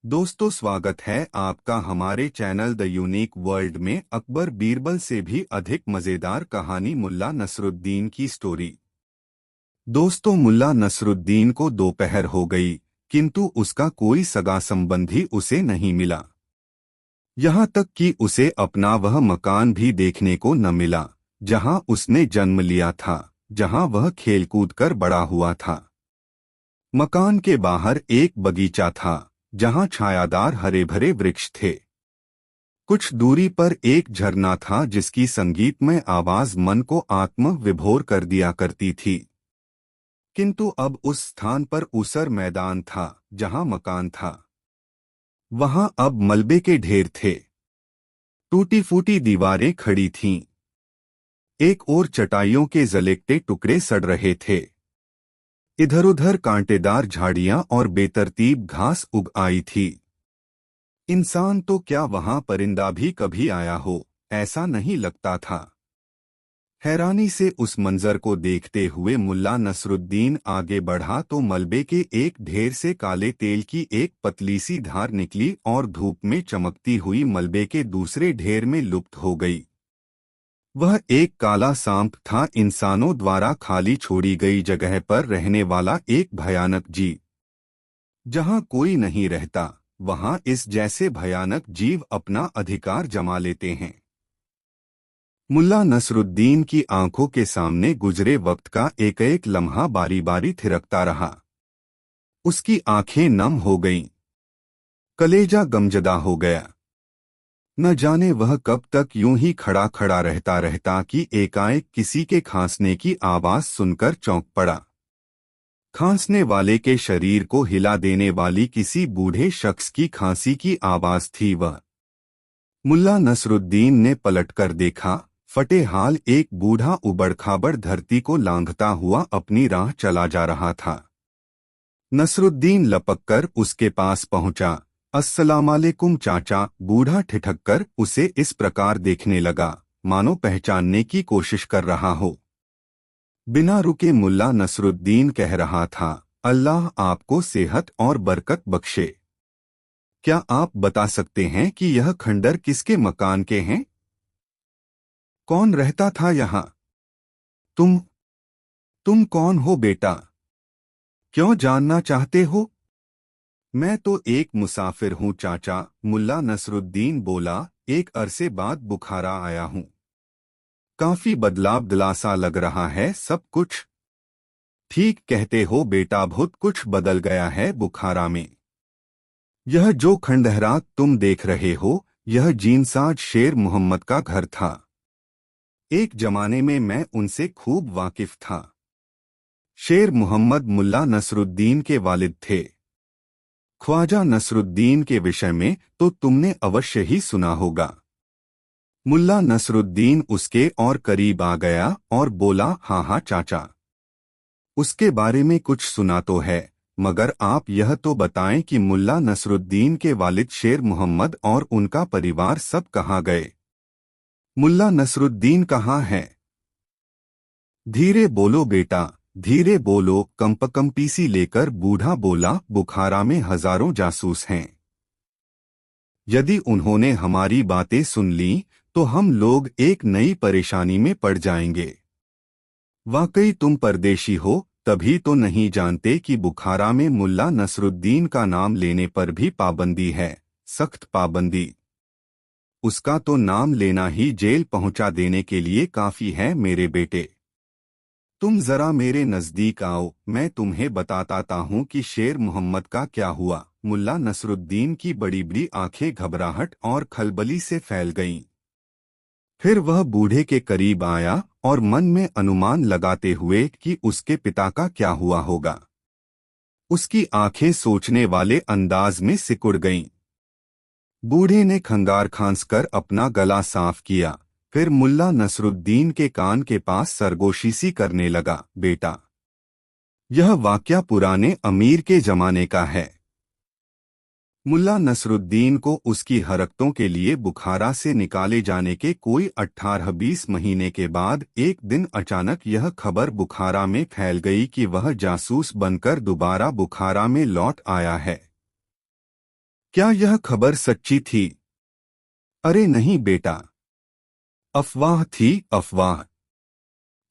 दोस्तों, स्वागत है आपका हमारे चैनल द यूनिक वर्ल्ड में। अकबर बीरबल से भी अधिक मजेदार कहानी मुल्ला नसरुद्दीन की स्टोरी। दोस्तों, मुल्ला नसरुद्दीन को दोपहर हो गई, किंतु उसका कोई सगा संबंधी उसे नहीं मिला। यहाँ तक कि उसे अपना वह मकान भी देखने को न मिला जहाँ उसने जन्म लिया था, जहाँ वह खेलकूद कर बड़ा हुआ था। मकान के बाहर एक बगीचा था जहाँ छायादार हरे भरे वृक्ष थे। कुछ दूरी पर एक झरना था जिसकी संगीतमय आवाज मन को आत्म विभोर कर दिया करती थी। किंतु अब उस स्थान पर ऊसर मैदान था जहाँ मकान था। वहाँ अब मलबे के ढेर थे। टूटी फूटी दीवारें खड़ी थीं। एक ओर चटाइयों के जलेकटे टुकड़े सड़ रहे थे। इधर उधर कांटेदार झाड़ियां और बेतरतीब घास उग आई थी। इंसान तो क्या, वहां परिंदा भी कभी आया हो, ऐसा नहीं लगता था। हैरानी से उस मंजर को देखते हुए मुल्ला नसरुद्दीन आगे बढ़ा तो मलबे के एक ढेर से काले तेल की एक पतली सी धार निकली और धूप में चमकती हुई मलबे के दूसरे ढेर में लुप्त हो गई। वह एक काला सांप था, इंसानों द्वारा खाली छोड़ी गई जगह पर रहने वाला एक भयानक जीव। जहां कोई नहीं रहता, वहां इस जैसे भयानक जीव अपना अधिकार जमा लेते हैं। मुल्ला नसरुद्दीन की आंखों के सामने गुजरे वक्त का एक एक लम्हा बारी बारी थिरकता रहा। उसकी आंखें नम हो गईं। कलेजा गमजदा हो गया। न जाने वह कब तक यूं ही खड़ा खड़ा रहता कि एकाएक किसी के खांसने की आवाज सुनकर चौंक पड़ा। खांसने वाले के शरीर को हिला देने वाली किसी बूढ़े शख्स की खांसी की आवाज थी वह। मुल्ला नसरुद्दीन ने पलटकर देखा। फटे हाल एक बूढ़ा उबड़-खाबड़ धरती को लांघता हुआ अपनी राह चला जा रहा था। नसरुद्दीन लपककर उसके पास पहुंचा। अस्सलामालेकुम चाचा। बूढ़ा ठिठक कर उसे इस प्रकार देखने लगा मानो पहचानने की कोशिश कर रहा हो। बिना रुके मुल्ला नसरुद्दीन कह रहा था, अल्लाह आपको सेहत और बरकत बख्शे। क्या आप बता सकते हैं कि यह खंडर किसके मकान के हैं? कौन रहता था यहाँ? तुम कौन हो बेटा? क्यों जानना चाहते हो? मैं तो एक मुसाफिर हूँ चाचा, मुल्ला नसरुद्दीन बोला। एक अरसे बाद बुखारा आया हूँ। काफी बदलाव दिलासा लग रहा है सब कुछ। ठीक कहते हो बेटा, बहुत कुछ बदल गया है बुखारा में। यह जो खंडहरा तुम देख रहे हो, यह जीनसाज शेर मोहम्मद का घर था। एक जमाने में मैं उनसे खूब वाकिफ था। शेर मोहम्मद मुल्ला नसरुद्दीन के वालिद थे। ख्वाजा नसरुद्दीन के विषय में तो तुमने अवश्य ही सुना होगा। मुल्ला नसरुद्दीन उसके और करीब आ गया और बोला, हाँ हाँ चाचा, उसके बारे में कुछ सुना तो है, मगर आप यह तो बताएं कि मुल्ला नसरुद्दीन के वालिद शेर मोहम्मद और उनका परिवार सब कहाँ गए? मुल्ला नसरुद्दीन कहाँ है? धीरे बोलो बेटा, धीरे बोलो। कंपकंपीसी लेकर बूढ़ा बोला, बुखारा में हजारों जासूस हैं। यदि उन्होंने हमारी बातें सुन ली तो हम लोग एक नई परेशानी में पड़ जाएंगे। वाकई तुम परदेशी हो, तभी तो नहीं जानते कि बुखारा में मुल्ला नसरुद्दीन का नाम लेने पर भी पाबंदी है, सख्त पाबंदी। उसका तो नाम लेना ही जेल पहुंचा देने के लिए काफी है मेरे बेटे। तुम जरा मेरे नजदीक आओ, मैं तुम्हें बताता हूँ कि शेर मोहम्मद का क्या हुआ। मुल्ला नसरुद्दीन की बड़ी बड़ी आंखें घबराहट और खलबली से फैल गईं। फिर वह बूढ़े के करीब आया और मन में अनुमान लगाते हुए कि उसके पिता का क्या हुआ होगा। उसकी आंखें सोचने वाले अंदाज में सिकुड़ गईं। बूढ़े ने खंगार खांसकर अपना गला साफ किया। फिर मुल्ला नसरुद्दीन के कान के पास सरगोशी सी करने लगा, बेटा, यह वाकया पुराने अमीर के जमाने का है। मुल्ला नसरुद्दीन को उसकी हरकतों के लिए बुखारा से निकाले जाने के कोई 18-20 महीने के बाद एक दिन अचानक यह खबर बुखारा में फैल गई कि वह जासूस बनकर दोबारा बुखारा में लौट आया है। क्या यह खबर सच्ची थी? अरे नहीं बेटा, अफवाह थी, अफवाह।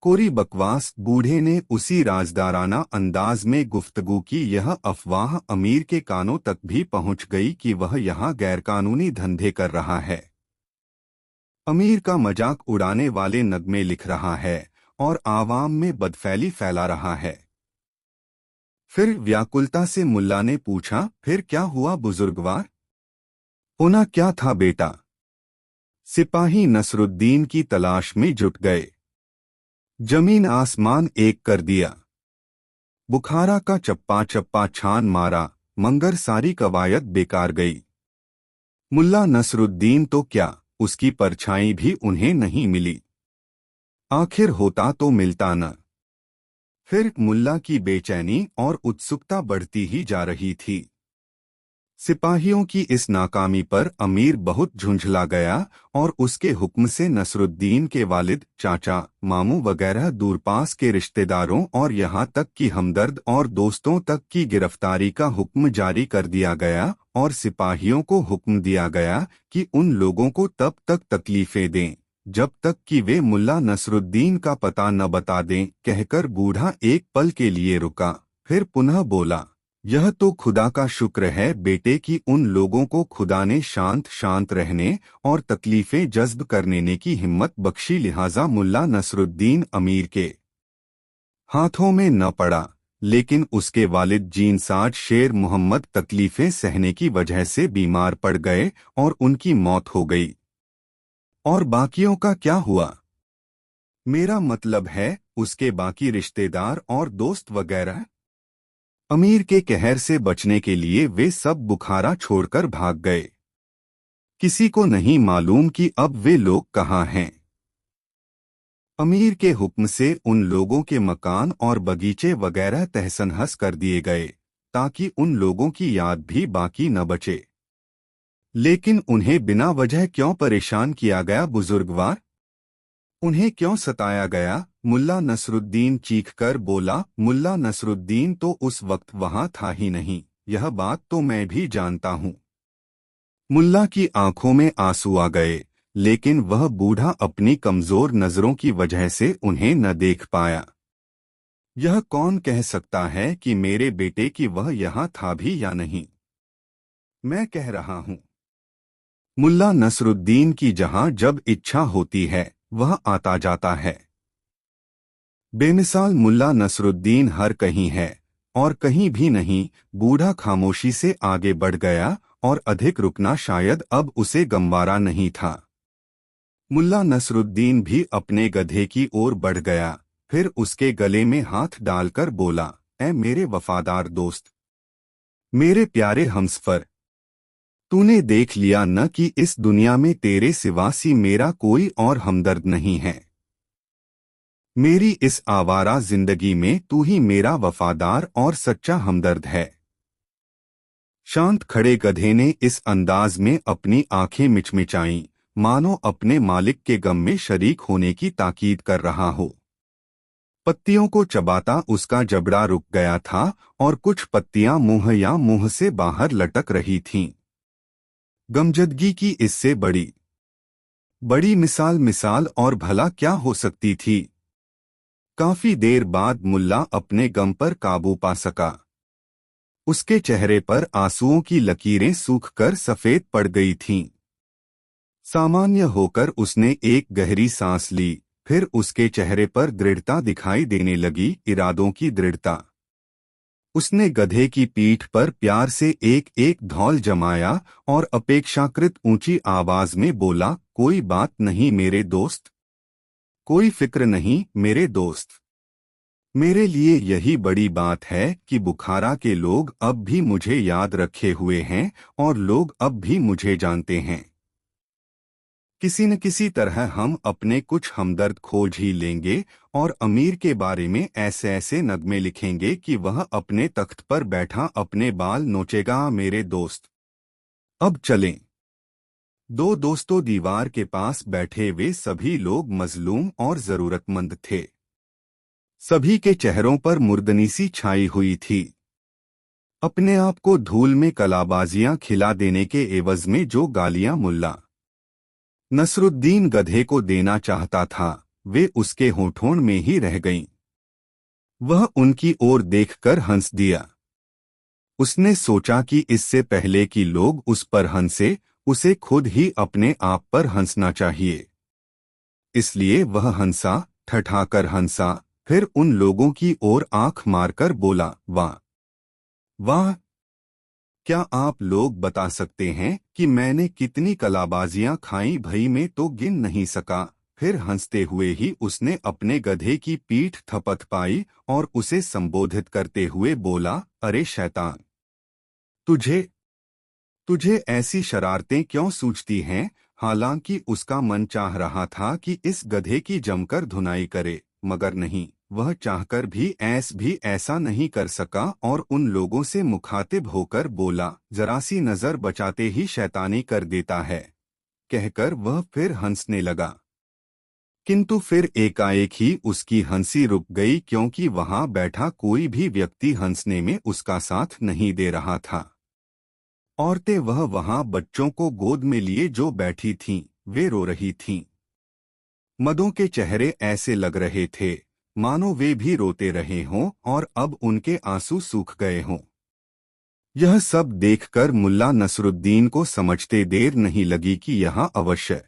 कोरी बकवास। बूढ़े ने उसी राजदाराना अंदाज में गुफ्तगू की। यह अफवाह अमीर के कानों तक भी पहुंच गई कि वह यहाँ गैरकानूनी धंधे कर रहा है। अमीर का मजाक उड़ाने वाले नगमे लिख रहा है और आवाम में बदफैली फैला रहा है। फिर व्याकुलता से मुल्ला ने पूछा, फिर क्या हुआ बुजुर्गवार? होना क्या था बेटा? सिपाही नसरुद्दीन की तलाश में जुट गए। जमीन आसमान एक कर दिया। बुखारा का चप्पा चप्पा छान मारा, मगर सारी कवायद बेकार गई। मुल्ला नसरुद्दीन तो क्या, उसकी परछाई भी उन्हें नहीं मिली। आखिर होता तो मिलता न। फिर मुल्ला की बेचैनी और उत्सुकता बढ़ती ही जा रही थी। सिपाहियों की इस नाकामी पर अमीर बहुत झुंझला गया और उसके हुक्म से नसरुद्दीन के वालिद, चाचा, मामू वगैरह दूरपास के रिश्तेदारों और यहाँ तक कि हमदर्द और दोस्तों तक की गिरफ्तारी का हुक्म जारी कर दिया गया और सिपाहियों को हुक्म दिया गया कि उन लोगों को तब तक तकलीफें दें जब तक कि वे मुल्ला नसरुद्दीन का पता न बता दें। कहकर बूढ़ा एक पल के लिए रुका, फिर पुनः बोला, यह तो खुदा का शुक्र है बेटे कि उन लोगों को खुदा ने शांत शांत रहने और तकलीफें जज्ब करने की हिम्मत बख्शी। लिहाजा मुल्ला नसरुद्दीन अमीर के हाथों में न पड़ा, लेकिन उसके वालिद जीनसाज शेर मोहम्मद तकलीफें सहने की वजह से बीमार पड़ गए और उनकी मौत हो गई। और बाकियों का क्या हुआ? मेरा मतलब है उसके बाकी रिश्तेदार और दोस्त वगैरह। अमीर के कहर से बचने के लिए वे सब बुखारा छोड़कर भाग गए। किसी को नहीं मालूम कि अब वे लोग कहाँ हैं। अमीर के हुक्म से उन लोगों के मकान और बगीचे वगैरह तहस-नहस कर दिए गए ताकि उन लोगों की याद भी बाकी न बचे। लेकिन उन्हें बिना वजह क्यों परेशान किया गया बुजुर्गवार? उन्हें क्यों सताया गया? मुल्ला नसरुद्दीन चीखकर बोला, मुल्ला नसरुद्दीन तो उस वक्त वहां था ही नहीं, यह बात तो मैं भी जानता हूँ। मुल्ला की आंखों में आंसू आ गए, लेकिन वह बूढ़ा अपनी कमजोर नजरों की वजह से उन्हें न देख पाया। यह कौन कह सकता है कि मेरे बेटे की वह यहाँ था भी या नहीं? मैं कह रहा हूँ। मुल्ला नसरुद्दीन की जहाँ जब इच्छा होती है वह आता जाता है। बेमिसाल मुल्ला नसरुद्दीन हर कहीं है और कहीं भी नहीं। बूढ़ा खामोशी से आगे बढ़ गया और अधिक रुकना शायद अब उसे गंवारा नहीं था। मुल्ला नसरुद्दीन भी अपने गधे की ओर बढ़ गया, फिर उसके गले में हाथ डालकर बोला, ऐ मेरे वफादार दोस्त, मेरे प्यारे हमसफर, तूने देख लिया न कि इस दुनिया में तेरे सिवा सी मेरा कोई और हमदर्द नहीं है। मेरी इस आवारा जिंदगी में तू ही मेरा वफादार और सच्चा हमदर्द है। शांत खड़े गधे ने इस अंदाज में अपनी आंखें मिचमिचाईं, मानो अपने मालिक के गम में शरीक होने की ताकीद कर रहा हो। पत्तियों को चबाता उसका जबड़ा रुक गया था और कुछ पत्तियां मुंह या मुंह से बाहर लटक रही थीं। गमजदगी की इससे बड़ी मिसाल और भला क्या हो सकती थी? काफी देर बाद मुल्ला अपने गम पर काबू पा सका। उसके चेहरे पर आंसुओं की लकीरें सूखकर सफेद पड़ गई थीं। सामान्य होकर उसने एक गहरी सांस ली, फिर उसके चेहरे पर दृढ़ता दिखाई देने लगी, इरादों की दृढ़ता। उसने गधे की पीठ पर प्यार से एक एक धौल जमाया और अपेक्षाकृत ऊंची आवाज में बोला, कोई बात नहीं मेरे दोस्त, कोई फिक्र नहीं मेरे दोस्त। मेरे लिए यही बड़ी बात है कि बुखारा के लोग अब भी मुझे याद रखे हुए हैं और लोग अब भी मुझे जानते हैं। किसी न किसी तरह हम अपने कुछ हमदर्द खोज ही लेंगे और अमीर के बारे में ऐसे ऐसे नगमे लिखेंगे कि वह अपने तख्त पर बैठा अपने बाल नोचेगा। मेरे दोस्त, अब चलें। दो दोस्तों दीवार के पास बैठे वे सभी लोग मजलूम और जरूरतमंद थे। सभी के चेहरों पर मुर्दनी सी छाई हुई थी। अपने आप को धूल में कलाबाजियां खिला देने के एवज में जो गालियां मुल्ला नसरुद्दीन गधे को देना चाहता था, वे उसके होठों में ही रह गईं। वह उनकी ओर देखकर हंस दिया। उसने सोचा कि इससे पहले कि लोग उस पर हंसे, उसे खुद ही अपने आप पर हंसना चाहिए। इसलिए वह हंसा, ठठाकर हंसा, फिर उन लोगों की ओर आंख मारकर बोला, वाह वाह, क्या आप लोग बता सकते हैं कि मैंने कितनी कलाबाजियां खाई? भई मैं तो गिन नहीं सका। फिर हंसते हुए ही उसने अपने गधे की पीठ थपथपाई और उसे संबोधित करते हुए बोला, अरे शैतान, तुझे तुझे ऐसी शरारतें क्यों सूझती हैं? हालांकि उसका मन चाह रहा था कि इस गधे की जमकर धुनाई करे, मगर नहीं, वह चाहकर भी ऐसा नहीं कर सका और उन लोगों से मुखातिब होकर बोला, जरा सी नजर बचाते ही शैतानी कर देता है। कहकर वह फिर हंसने लगा। किंतु फिर एकाएक ही उसकी हंसी रुक गई, क्योंकि वहां बैठा कोई भी व्यक्ति हंसने में उसका साथ नहीं दे रहा था। औरतें वह वहां बच्चों को गोद में लिए जो बैठी थीं, वे रो रही थीं। मर्दों के चेहरे ऐसे लग रहे थे मानो वे भी रोते रहे हों और अब उनके आंसू सूख गए हों। यह सब देखकर मुल्ला नसरुद्दीन को समझते देर नहीं लगी कि यहाँ अवश्य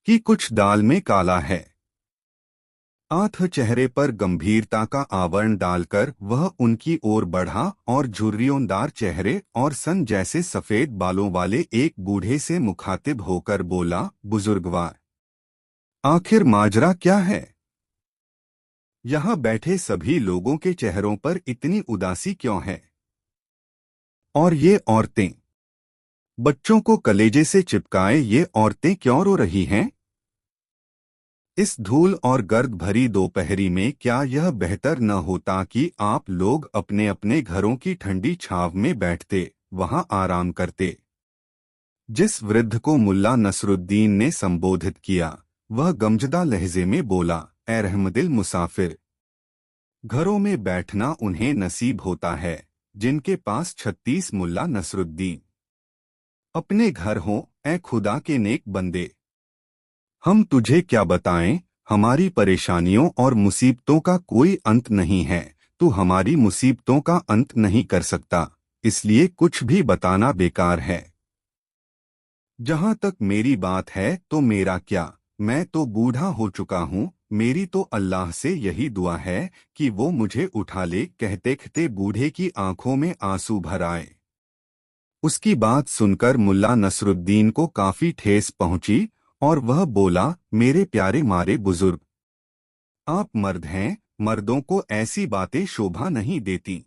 ही कुछ दाल में काला है। आंख चेहरे पर गंभीरता का आवरण डालकर वह उनकी ओर बढ़ा और झुर्रियोंदार चेहरे और सन जैसे सफेद बालों वाले एक बूढ़े से मुखातिब होकर बोला, बुजुर्गवार, आखिर माजरा क्या है? यहाँ बैठे सभी लोगों के चेहरों पर इतनी उदासी क्यों है? और ये औरतें, बच्चों को कलेजे से चिपकाए ये औरतें क्यों रो रही हैं? इस धूल और गर्द भरी दोपहरी में क्या यह बेहतर न होता कि आप लोग अपने अपने घरों की ठंडी छांव में बैठते, वहां आराम करते? जिस वृद्ध को मुल्ला नसरुद्दीन ने संबोधित किया, वह गमजदा लहजे में बोला, ए रहमदिल मुसाफिर, घरों में बैठना उन्हें नसीब होता है जिनके पास 36 मुल्ला नसरुद्दीन अपने घर हों। ए खुदा के नेक बंदे, हम तुझे क्या बताएं, हमारी परेशानियों और मुसीबतों का कोई अंत नहीं है। तू हमारी मुसीबतों का अंत नहीं कर सकता, इसलिए कुछ भी बताना बेकार है। जहां तक मेरी बात है तो मेरा क्या, मैं तो बूढ़ा हो चुका हूँ। मेरी तो अल्लाह से यही दुआ है कि वो मुझे उठा ले। कहते कहते बूढ़े की आंखों में आंसू भर आए। उसकी बात सुनकर मुल्ला नसरुद्दीन को काफी ठेस पहुंची और वह बोला, मेरे प्यारे मारे बुजुर्ग, आप मर्द हैं, मर्दों को ऐसी बातें शोभा नहीं देती।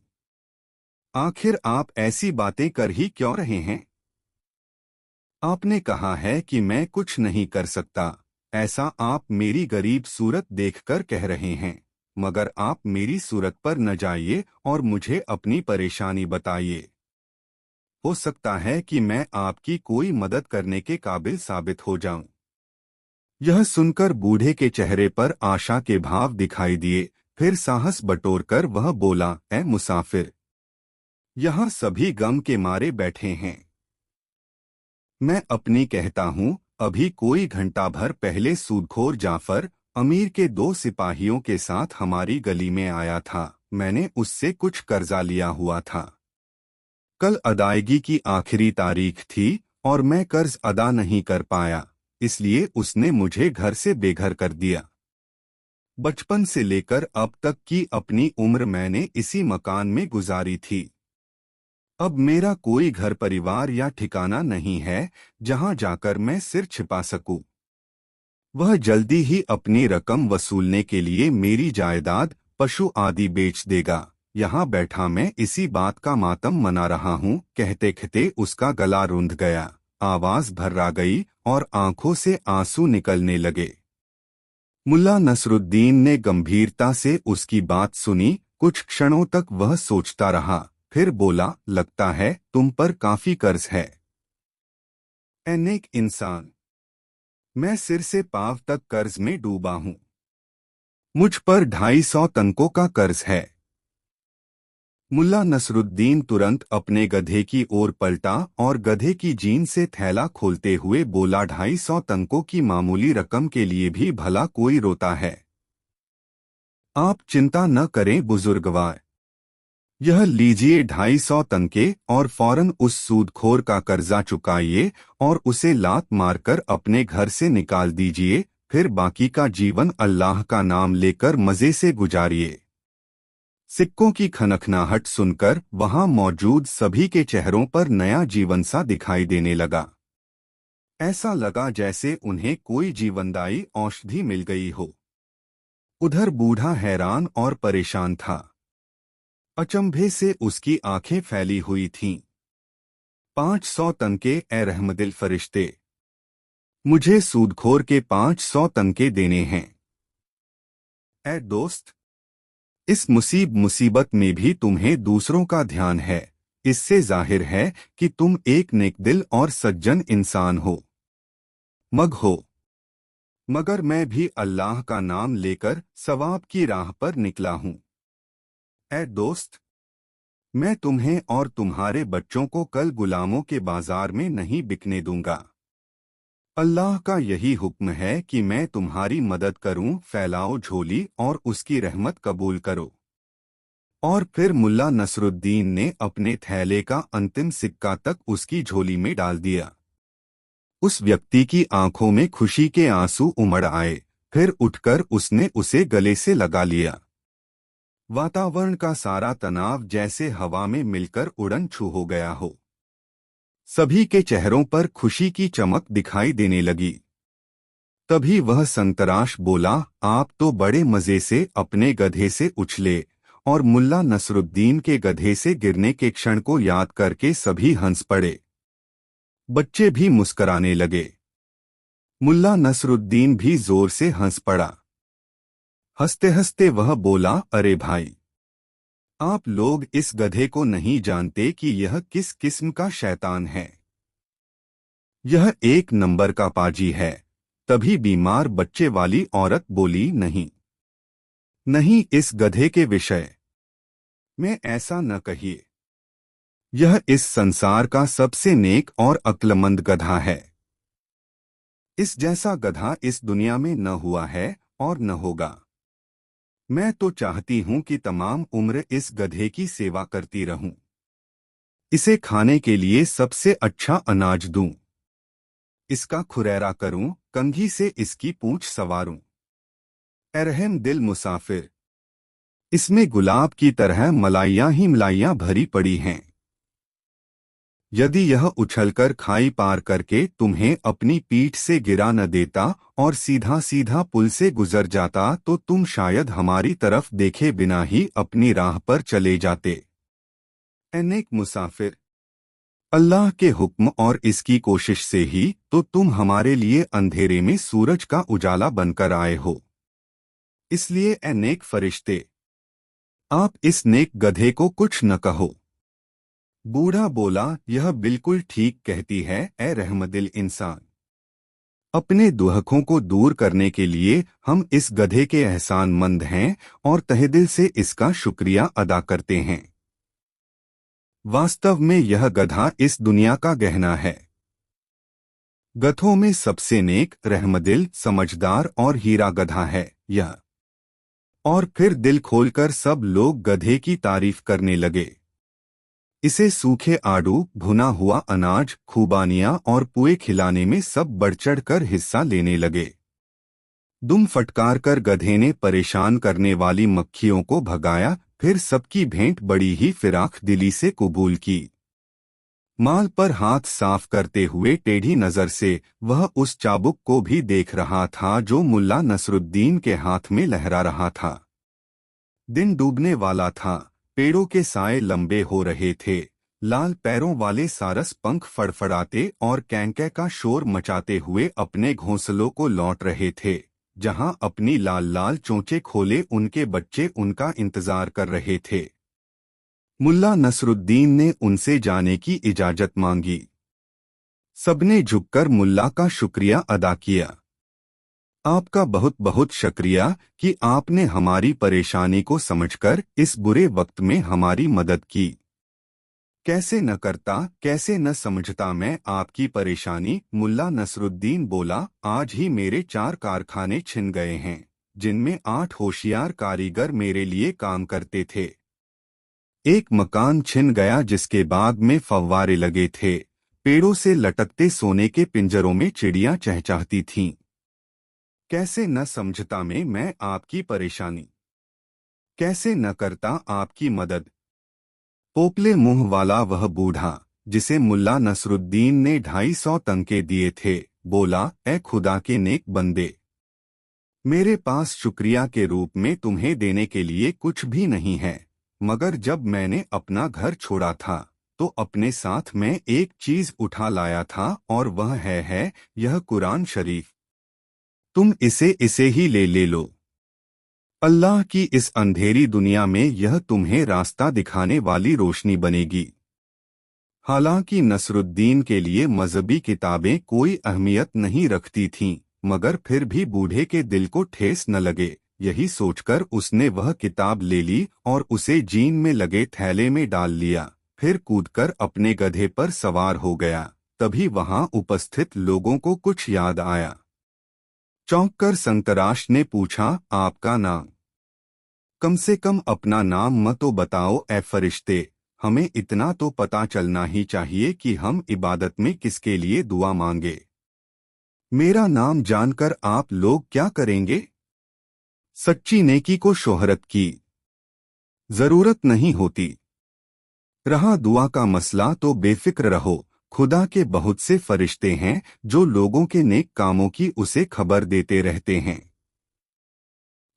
आखिर आप ऐसी बातें कर ही क्यों रहे हैं? आपने कहा है कि मैं कुछ नहीं कर सकता, ऐसा आप मेरी गरीब सूरत देखकर कह रहे हैं। मगर आप मेरी सूरत पर न जाइए और मुझे अपनी परेशानी बताइए। हो सकता है कि मैं आपकी कोई मदद करने के काबिल साबित हो जाऊं। यह सुनकर बूढ़े के चेहरे पर आशा के भाव दिखाई दिए। फिर साहस बटोरकर वह बोला, ए मुसाफिर, यहाँ सभी गम के मारे बैठे हैं। मैं अपनी कहता हूँ, अभी कोई घंटा भर पहले सूदखोर जाफर अमीर के 2 सिपाहियों के साथ हमारी गली में आया था। मैंने उससे कुछ कर्जा लिया हुआ था। कल अदायगी की आखिरी तारीख थी और मैं कर्ज अदा नहीं कर पाया, इसलिए उसने मुझे घर से बेघर कर दिया। बचपन से लेकर अब तक की अपनी उम्र मैंने इसी मकान में गुजारी थी। अब मेरा कोई घर परिवार या ठिकाना नहीं है जहां जाकर मैं सिर छिपा सकूं। वह जल्दी ही अपनी रकम वसूलने के लिए मेरी जायदाद, पशु आदि बेच देगा। यहाँ बैठा मैं इसी बात का मातम मना रहा हूँ। कहते कहते उसका गला रुंध गया, आवाज भर्रा गई और आंखों से आंसू निकलने लगे। मुल्ला नसरुद्दीन ने गंभीरता से उसकी बात सुनी। कुछ क्षणों तक वह सोचता रहा, फिर बोला, लगता है तुम पर काफी कर्ज है। ए नेक इंसान, मैं सिर से पांव तक कर्ज में डूबा हूं। मुझ पर 250 तंकों का कर्ज है। मुल्ला नसरुद्दीन तुरंत अपने गधे की ओर पलटा और गधे की जीन से थैला खोलते हुए बोला, 250 तंकों की मामूली रकम के लिए भी भला कोई रोता है। आप चिंता न करें बुजुर्गवार, यह लीजिए 250 तंके और फौरन उस सूदखोर का कर्जा चुकाइए और उसे लात मारकर अपने घर से निकाल दीजिए, फिर बाकी का जीवन अल्लाह का नाम लेकर मजे से गुजारिए। सिक्कों की खनखनाहट सुनकर वहां मौजूद सभी के चेहरों पर नया जीवन सा दिखाई देने लगा। ऐसा लगा जैसे उन्हें कोई जीवनदायी औषधि मिल गई हो। उधर बूढ़ा हैरान और परेशान था। अचंभे से उसकी आंखें फैली हुई थीं। 500 तंके ए रहमदिल फरिश्ते, मुझे सूदखोर के 500 तंके देने हैं। ए दोस्त, इस मुसीबत में भी तुम्हें दूसरों का ध्यान है, इससे जाहिर है कि तुम एक नेकदिल और सज्जन इंसान हो। मग हो, मगर मैं भी अल्लाह का नाम लेकर सवाब की राह पर निकला हूं। ए दोस्त, मैं तुम्हें और तुम्हारे बच्चों को कल गुलामों के बाजार में नहीं बिकने दूंगा। अल्लाह का यही हुक्म है कि मैं तुम्हारी मदद करूं, फैलाओ झोली और उसकी रहमत कबूल करो। और फिर मुल्ला नसरुद्दीन ने अपने थैले का अंतिम सिक्का तक उसकी झोली में डाल दिया। उस व्यक्ति की आंखों में खुशी के आंसू उमड़ आए, फिर उठकर उसने उसे गले से लगा लिया। वातावरण का सारा तनाव जैसे हवा में मिलकर उड़न छू हो गया हो। सभी के चेहरों पर खुशी की चमक दिखाई देने लगी। तभी वह संतराश बोला, आप तो बड़े मजे से अपने गधे से उछले, और मुल्ला नसरुद्दीन के गधे से गिरने के क्षण को याद करके सभी हंस पड़े। बच्चे भी मुस्कराने लगे। मुल्ला नसरुद्दीन भी जोर से हंस पड़ा। हंसते हंसते वह बोला, अरे भाई, आप लोग इस गधे को नहीं जानते कि यह किस किस्म का शैतान है। यह एक नंबर का पाजी है। तभी बीमार बच्चे वाली औरत बोली, नहीं नहीं, इस गधे के विषय में ऐसा न कहिए। यह इस संसार का सबसे नेक और अक्लमंद गधा है। इस जैसा गधा इस दुनिया में न हुआ है और न होगा। मैं तो चाहती हूं कि तमाम उम्र इस गधे की सेवा करती रहूं, इसे खाने के लिए सबसे अच्छा अनाज दूं, इसका खुरैरा करूं, कंघी से इसकी पूंछ संवारूं। रहम दिल मुसाफिर, इसमें गुलाब की तरह मलाइयां ही मलाइयां भरी पड़ी हैं। यदि यह उछलकर खाई पार करके तुम्हें अपनी पीठ से गिरा न देता और सीधा सीधा पुल से गुजर जाता तो तुम शायद हमारी तरफ देखे बिना ही अपनी राह पर चले जाते। नेक मुसाफिर, अल्लाह के हुक्म और इसकी कोशिश से ही तो तुम हमारे लिए अंधेरे में सूरज का उजाला बनकर आए हो। इसलिए ए नेक फरिश्ते, आप इस नेक गधे को कुछ न कहो। बूढ़ा बोला, यह बिल्कुल ठीक कहती है ए रहमदिल इंसान। अपने दुहकों को दूर करने के लिए हम इस गधे के एहसानमंद हैं और तहेदिल से इसका शुक्रिया अदा करते हैं। वास्तव में यह गधा इस दुनिया का गहना है। गधों में सबसे नेक, रहमदिल, समझदार और हीरा गधा है यह। और फिर दिल खोलकर सब लोग गधे की तारीफ करने लगे। इसे सूखे आड़ू, भुना हुआ अनाज, खूबानियां और पुए खिलाने में सब बढ़-चढ़ कर हिस्सा लेने लगे। दुम फटकार कर गधे ने परेशान करने वाली मक्खियों को भगाया, फिर सबकी भेंट बड़ी ही फिराख दिली से कबूल की। माल पर हाथ साफ करते हुए टेढ़ी नजर से वह उस चाबुक को भी देख रहा था जो मुल्ला नसरुद्दीन के हाथ में लहरा रहा था। दिन डूबने वाला था। पेड़ों के साए लंबे हो रहे थे। लाल पैरों वाले सारस पंख फड़फड़ाते और कैंकै का शोर मचाते हुए अपने घोंसलों को लौट रहे थे, जहां अपनी लाल लाल चोंचे खोले उनके बच्चे उनका इंतजार कर रहे थे। मुल्ला नसरुद्दीन ने उनसे जाने की इजाजत मांगी। सबने झुककर मुल्ला का शुक्रिया अदा किया। आपका बहुत बहुत शुक्रिया कि आपने हमारी परेशानी को समझकर इस बुरे वक्त में हमारी मदद की। कैसे न करता, कैसे न समझता मैं आपकी परेशानी। मुल्ला नसरुद्दीन बोला, आज ही मेरे 4 कारखाने छिन गए हैं, जिनमें 8 होशियार कारीगर मेरे लिए काम करते थे। एक मकान छिन गया जिसके बाग में फव्वारे लगे थे, पेड़ों से लटकते सोने के पिंजरों में चिड़ियां चहचहाती थीं। कैसे न समझता मैं आपकी परेशानी, कैसे न करता आपकी मदद। पोपले मुंह वाला वह बूढ़ा, जिसे मुल्ला नसरुद्दीन ने 250 तंके दिए थे, बोला, ए खुदा के नेक बंदे, मेरे पास शुक्रिया के रूप में तुम्हें देने के लिए कुछ भी नहीं है, मगर जब मैंने अपना घर छोड़ा था तो अपने साथ मैं एक चीज उठा लाया था, और वह है यह कुरान शरीफ। तुम इसे ही ले लो। अल्लाह की इस अंधेरी दुनिया में यह तुम्हें रास्ता दिखाने वाली रोशनी बनेगी। हालांकि नसरुद्दीन के लिए मजहबी किताबें कोई अहमियत नहीं रखती थीं, मगर फिर भी बूढ़े के दिल को ठेस न लगे, यही सोचकर उसने वह किताब ले ली और उसे जीन में लगे थैले में डाल लिया, फिर कूदकर अपने गधे पर सवार हो गया। तभी वहां उपस्थित लोगों को कुछ याद आया। चौंककर संतराश ने पूछा, आपका नाम? कम से कम अपना नाम मत तो बताओ ए फरिश्ते, हमें इतना तो पता चलना ही चाहिए कि हम इबादत में किसके लिए दुआ मांगे। मेरा नाम जानकर आप लोग क्या करेंगे? सच्ची नेकी को शोहरत की जरूरत नहीं होती। रहा दुआ का मसला तो बेफिक्र रहो, खुदा के बहुत से फरिश्ते हैं जो लोगों के नेक कामों की उसे खबर देते रहते हैं।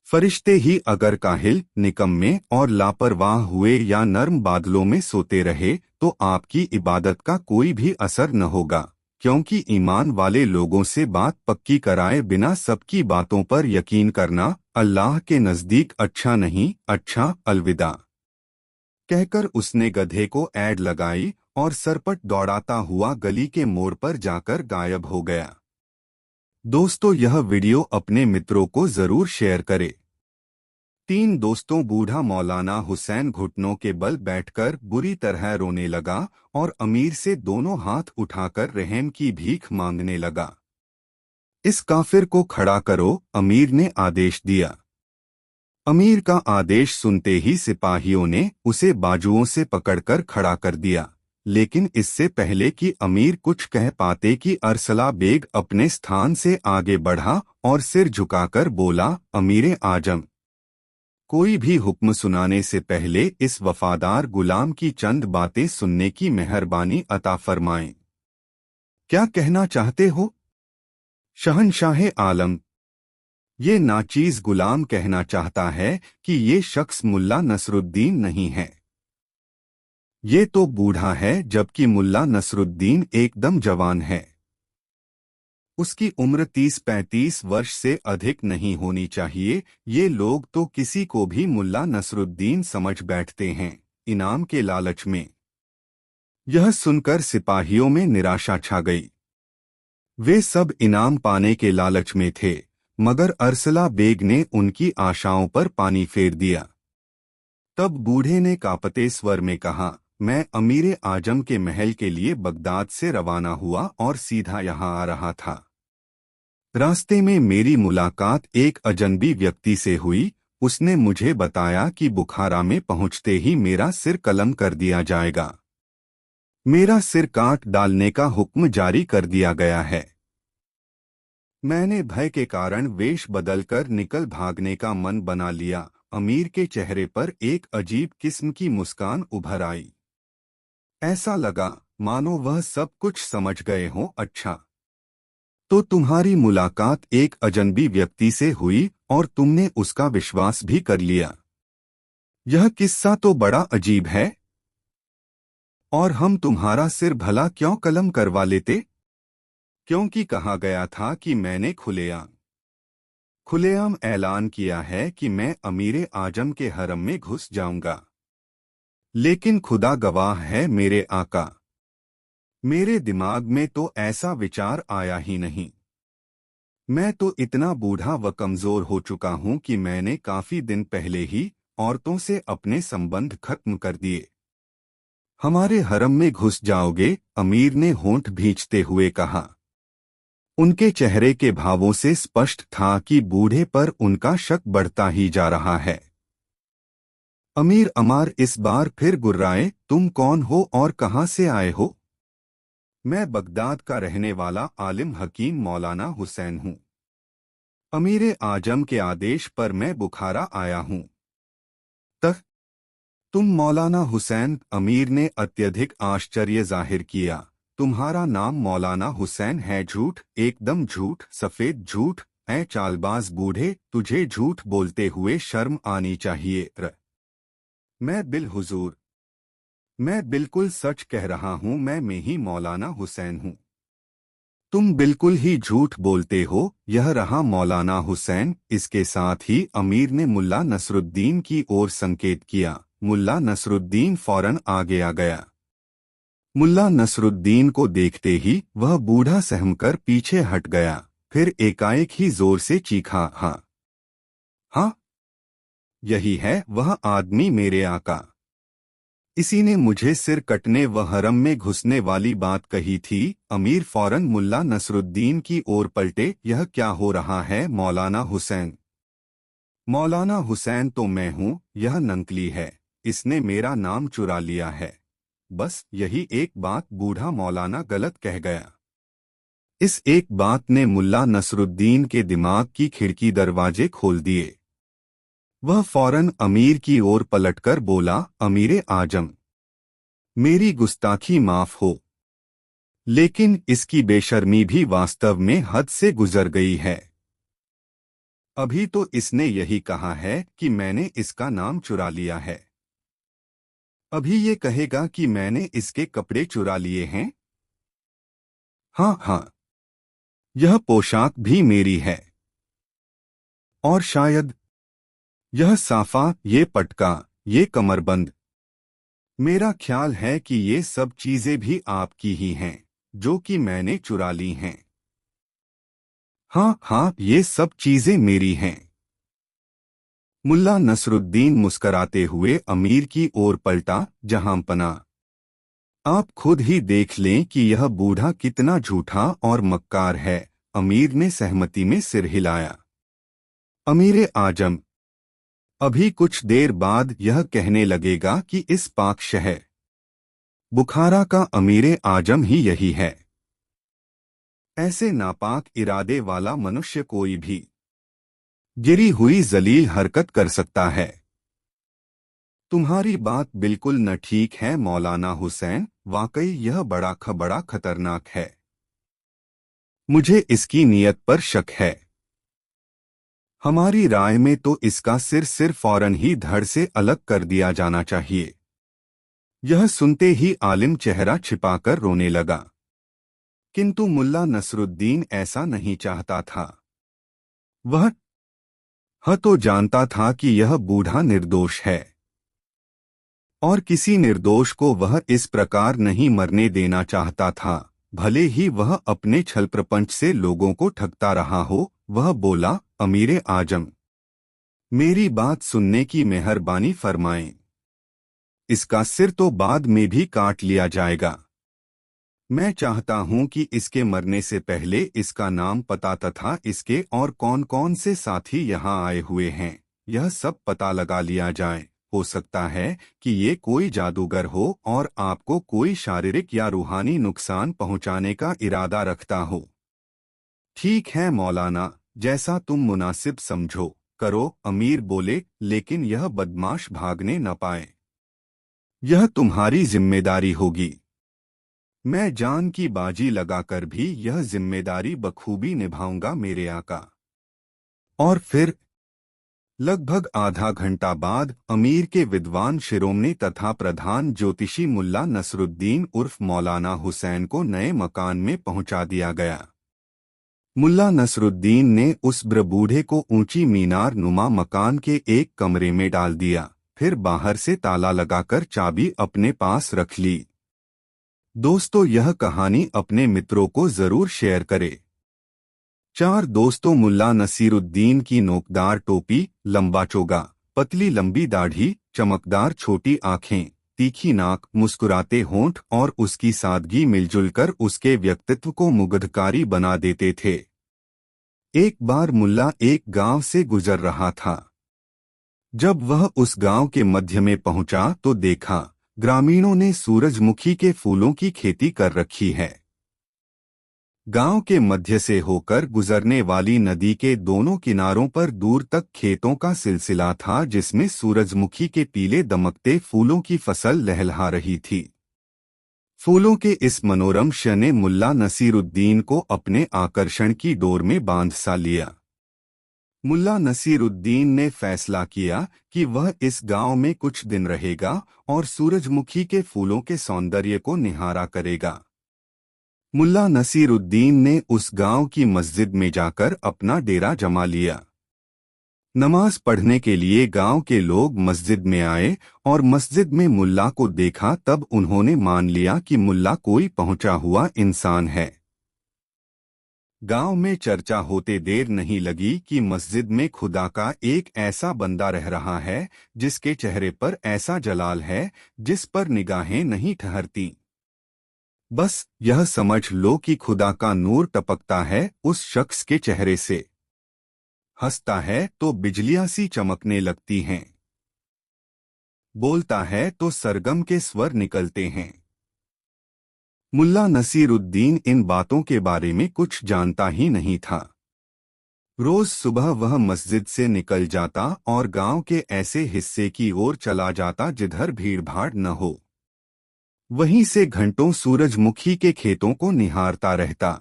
फरिश्ते ही अगर काहिल, निकम्मे और लापरवाह हुए या नर्म बादलों में सोते रहे तो आपकी इबादत का कोई भी असर न होगा, क्योंकि ईमान वाले लोगों से बात पक्की कराए बिना सबकी बातों पर यकीन करना अल्लाह के नज़दीक अच्छा नहीं। अच्छा, अलविदा कहकर उसने गधे को ऐड लगाई और सरपट दौड़ाता हुआ गली के मोड़ पर जाकर गायब हो गया। दोस्तों, यह वीडियो अपने मित्रों को जरूर शेयर करें। 3 दोस्तों बूढ़ा मौलाना हुसैन घुटनों के बल बैठकर बुरी तरह रोने लगा और अमीर से दोनों हाथ उठाकर रहम की भीख मांगने लगा। इस काफिर को खड़ा करो, अमीर ने आदेश दिया। अमीर का आदेश सुनते ही सिपाहियों ने उसे बाजुओं से पकड़कर खड़ा कर दिया, लेकिन इससे पहले कि अमीर कुछ कह पाते कि अरसला बेग अपने स्थान से आगे बढ़ा और सिर झुकाकर बोला, अमीर आजम, कोई भी हुक्म सुनाने से पहले इस वफादार गुलाम की चंद बातें सुनने की मेहरबानी अता फरमाएं। क्या कहना चाहते हो? शहंशाह आलम, ये नाचीज गुलाम कहना चाहता है कि ये शख्स मुल्ला नसरुद्दीन नहीं है। ये तो बूढ़ा है, जबकि मुल्ला नसरुद्दीन एकदम जवान है। उसकी उम्र 30-35 वर्ष से अधिक नहीं होनी चाहिए। ये लोग तो किसी को भी मुल्ला नसरुद्दीन समझ बैठते हैं, इनाम के लालच में। यह सुनकर सिपाहियों में निराशा छा गई। वे सब इनाम पाने के लालच में थे, मगर अरसला बेग ने उनकी आशाओं पर पानी फेर दिया। तब बूढ़े ने कांपते स्वर में कहा, मैं अमीर आजम के महल के लिए बगदाद से रवाना हुआ और सीधा यहाँ आ रहा था। रास्ते में मेरी मुलाकात एक अजनबी व्यक्ति से हुई। उसने मुझे बताया कि बुखारा में पहुंचते ही मेरा सिर कलम कर दिया जाएगा। मेरा सिर काट डालने का हुक्म जारी कर दिया गया है। मैंने भय के कारण वेश बदलकर निकल भागने का मन बना लिया। अमीर के चेहरे पर एक अजीब किस्म की मुस्कान उभर आई। ऐसा लगा मानो वह सब कुछ समझ गए हों। अच्छा, तो तुम्हारी मुलाकात एक अजनबी व्यक्ति से हुई और तुमने उसका विश्वास भी कर लिया। यह किस्सा तो बड़ा अजीब है। और हम तुम्हारा सिर भला क्यों कलम करवा लेते? क्योंकि कहा गया था कि मैंने खुलेआम ऐलान किया है कि मैं अमीर आजम के हरम में घुस जाऊंगा। लेकिन खुदा गवाह है मेरे आका, मेरे दिमाग में तो ऐसा विचार आया ही नहीं। मैं तो इतना बूढ़ा व कमजोर हो चुका हूं कि मैंने काफी दिन पहले ही औरतों से अपने संबंध खत्म कर दिए। हमारे हरम में घुस जाओगे? अमीर ने होंठ भींचते हुए कहा। उनके चेहरे के भावों से स्पष्ट था कि बूढ़े पर उनका शक बढ़ता ही जा रहा है। अमीर अमार इस बार फिर गुर्राए, तुम कौन हो और कहां से आए हो? मैं बगदाद का रहने वाला आलिम हकीम मौलाना हुसैन हूँ। अमीर आजम के आदेश पर मैं बुखारा आया हूँ। तक तुम मौलाना हुसैन? अमीर ने अत्यधिक आश्चर्य जाहिर किया। तुम्हारा नाम मौलाना हुसैन है? झूठ, एकदम झूठ, सफेद झूठ। ऐ चालबाज बूढ़े, तुझे झूठ बोलते हुए शर्म आनी चाहिए। हुजूर, मैं बिल्कुल सच कह रहा हूँ, मैं ही मौलाना हुसैन हूँ। तुम बिल्कुल ही झूठ बोलते हो। यह रहा मौलाना हुसैन। इसके साथ ही अमीर ने मुल्ला नसरुद्दीन की ओर संकेत किया। मुल्ला नसरुद्दीन फौरन आगे आ गया। मुल्ला नसरुद्दीन को देखते ही वह बूढ़ा सहमकर पीछे हट गया। फिर एकाएक ही जोर से चीखा, हाँ हाँ, यही है वह आदमी, मेरे आका। इसी ने मुझे सिर कटने व हरम में घुसने वाली बात कही थी। अमीर फौरन मुल्ला नसरुद्दीन की ओर पलटे। यह क्या हो रहा है मौलाना हुसैन? मौलाना हुसैन तो मैं हूँ, यह नंकली है। इसने मेरा नाम चुरा लिया है। बस यही एक बात बूढ़ा मौलाना गलत कह गया। इस एक बात ने मुल्ला नसरुद्दीन के दिमाग की खिड़की दरवाजे खोल दिए। वह फौरन अमीर की ओर पलटकर बोला, अमीरे आजम, मेरी गुस्ताखी माफ हो, लेकिन इसकी बेशर्मी भी वास्तव में हद से गुजर गई है। अभी तो इसने यही कहा है कि मैंने इसका नाम चुरा लिया है। अभी ये कहेगा कि मैंने इसके कपड़े चुरा लिए हैं। हाँ हाँ, यह पोशाक भी मेरी है। और शायद यह साफा, ये पटका, ये कमरबंद। मेरा ख्याल है कि ये सब चीजें भी आपकी ही हैं, जो कि मैंने चुरा ली हैं। हाँ हाँ, ये सब चीजें मेरी हैं। मुल्ला नसरुद्दीन मुस्कराते हुए अमीर की ओर पलटा। जहांपना, आप खुद ही देख लें कि यह बूढ़ा कितना झूठा और मक्कार है। अमीर ने सहमति में सिर हिलाया। अमीर आजम, अभी कुछ देर बाद यह कहने लगेगा कि इस पाक शहर बुखारा का अमीर आजम ही यही है। ऐसे नापाक इरादे वाला मनुष्य कोई भी गिरी हुई जलील हरकत कर सकता है। तुम्हारी बात बिल्कुल न ठीक है मौलाना हुसैन, वाकई यह बड़ा खतरनाक है। मुझे इसकी नीयत पर शक है। हमारी राय में तो इसका सिर फौरन ही धड़ से अलग कर दिया जाना चाहिए। यह सुनते ही आलिम चेहरा छिपाकर रोने लगा। किंतु मुल्ला नसरुद्दीन ऐसा नहीं चाहता था। वह तो जानता था कि यह बूढ़ा निर्दोष है और किसी निर्दोष को वह इस प्रकार नहीं मरने देना चाहता था, भले ही वह अपने छल प्रपंच से लोगों को ठगता रहा हो। वह बोला, अमीरे आजम, मेरी बात सुनने की मेहरबानी फरमाएं। इसका सिर तो बाद में भी काट लिया जाएगा। मैं चाहता हूं कि इसके मरने से पहले इसका नाम, पता तथा इसके और कौन कौन से साथी यहां आए हुए हैं, यह सब पता लगा लिया जाए। हो सकता है कि ये कोई जादूगर हो और आपको कोई शारीरिक या रूहानी नुकसान पहुंचाने का इरादा रखता हो। ठीक है मौलाना, जैसा तुम मुनासिब समझो करो, अमीर बोले, लेकिन यह बदमाश भागने न पाए। यह तुम्हारी जिम्मेदारी होगी। मैं जान की बाजी लगाकर भी यह जिम्मेदारी बखूबी निभाऊंगा मेरे आका। और फिर लगभग आधा घंटा बाद अमीर के विद्वान शिरोमणि तथा प्रधान ज्योतिषी मुल्ला नसरुद्दीन उर्फ मौलाना हुसैन को नए मकान में पहुंचा दिया गया। मुल्ला नसरुद्दीन ने उस बूढ़े को ऊंची मीनार नुमा मकान के एक कमरे में डाल दिया, फिर बाहर से ताला लगाकर चाबी अपने पास रख ली। दोस्तों, यह कहानी अपने मित्रों को जरूर शेयर करें। चार दोस्तों मुल्ला नसीरुद्दीन की नोकदार टोपी, लंबा चोगा, पतली लंबी दाढ़ी, चमकदार छोटी आंखें, तीखी नाक, मुस्कुराते होंठ और उसकी सादगी मिलजुल कर उसके व्यक्तित्व को मुग्धकारी बना देते थे। एक बार मुल्ला एक गांव से गुजर रहा था। जब वह उस गांव के मध्य में पहुंचा तो देखा ग्रामीणों ने सूरजमुखी के फूलों की खेती कर रखी है। गांव के मध्य से होकर गुजरने वाली नदी के दोनों किनारों पर दूर तक खेतों का सिलसिला था, जिसमें सूरजमुखी के पीले दमकते फूलों की फसल लहलहा रही थी। फूलों के इस मनोरम क्षण ने मुल्ला नसीरुद्दीन को अपने आकर्षण की डोर में बांध सा लिया। मुल्ला नसीरुद्दीन ने फैसला किया कि वह इस गांव में कुछ दिन रहेगा और सूरजमुखी के फूलों के सौंदर्य को निहारा करेगा। मुल्ला नसीरुद्दीन ने उस गांव की मस्जिद में जाकर अपना डेरा जमा लिया। नमाज पढ़ने के लिए गांव के लोग मस्जिद में आए और मस्जिद में मुल्ला को देखा तब उन्होंने मान लिया कि मुल्ला कोई पहुंचा हुआ इंसान है। गांव में चर्चा होते देर नहीं लगी कि मस्जिद में खुदा का एक ऐसा बंदा रह रहा है जिसके चेहरे पर ऐसा जलाल है जिस पर निगाहें नहीं ठहरती। बस यह समझ लो कि खुदा का नूर टपकता है उस शख्स के चेहरे से। हंसता है तो बिजलियां सी चमकने लगती हैं। बोलता है तो सरगम के स्वर निकलते हैं। मुल्ला नसीरुद्दीन इन बातों के बारे में कुछ जानता ही नहीं था। रोज सुबह वह मस्जिद से निकल जाता और गांव के ऐसे हिस्से की ओर चला जाता जिधर भीड़भाड़ न हो। वहीं से घंटों सूरजमुखी के खेतों को निहारता रहता।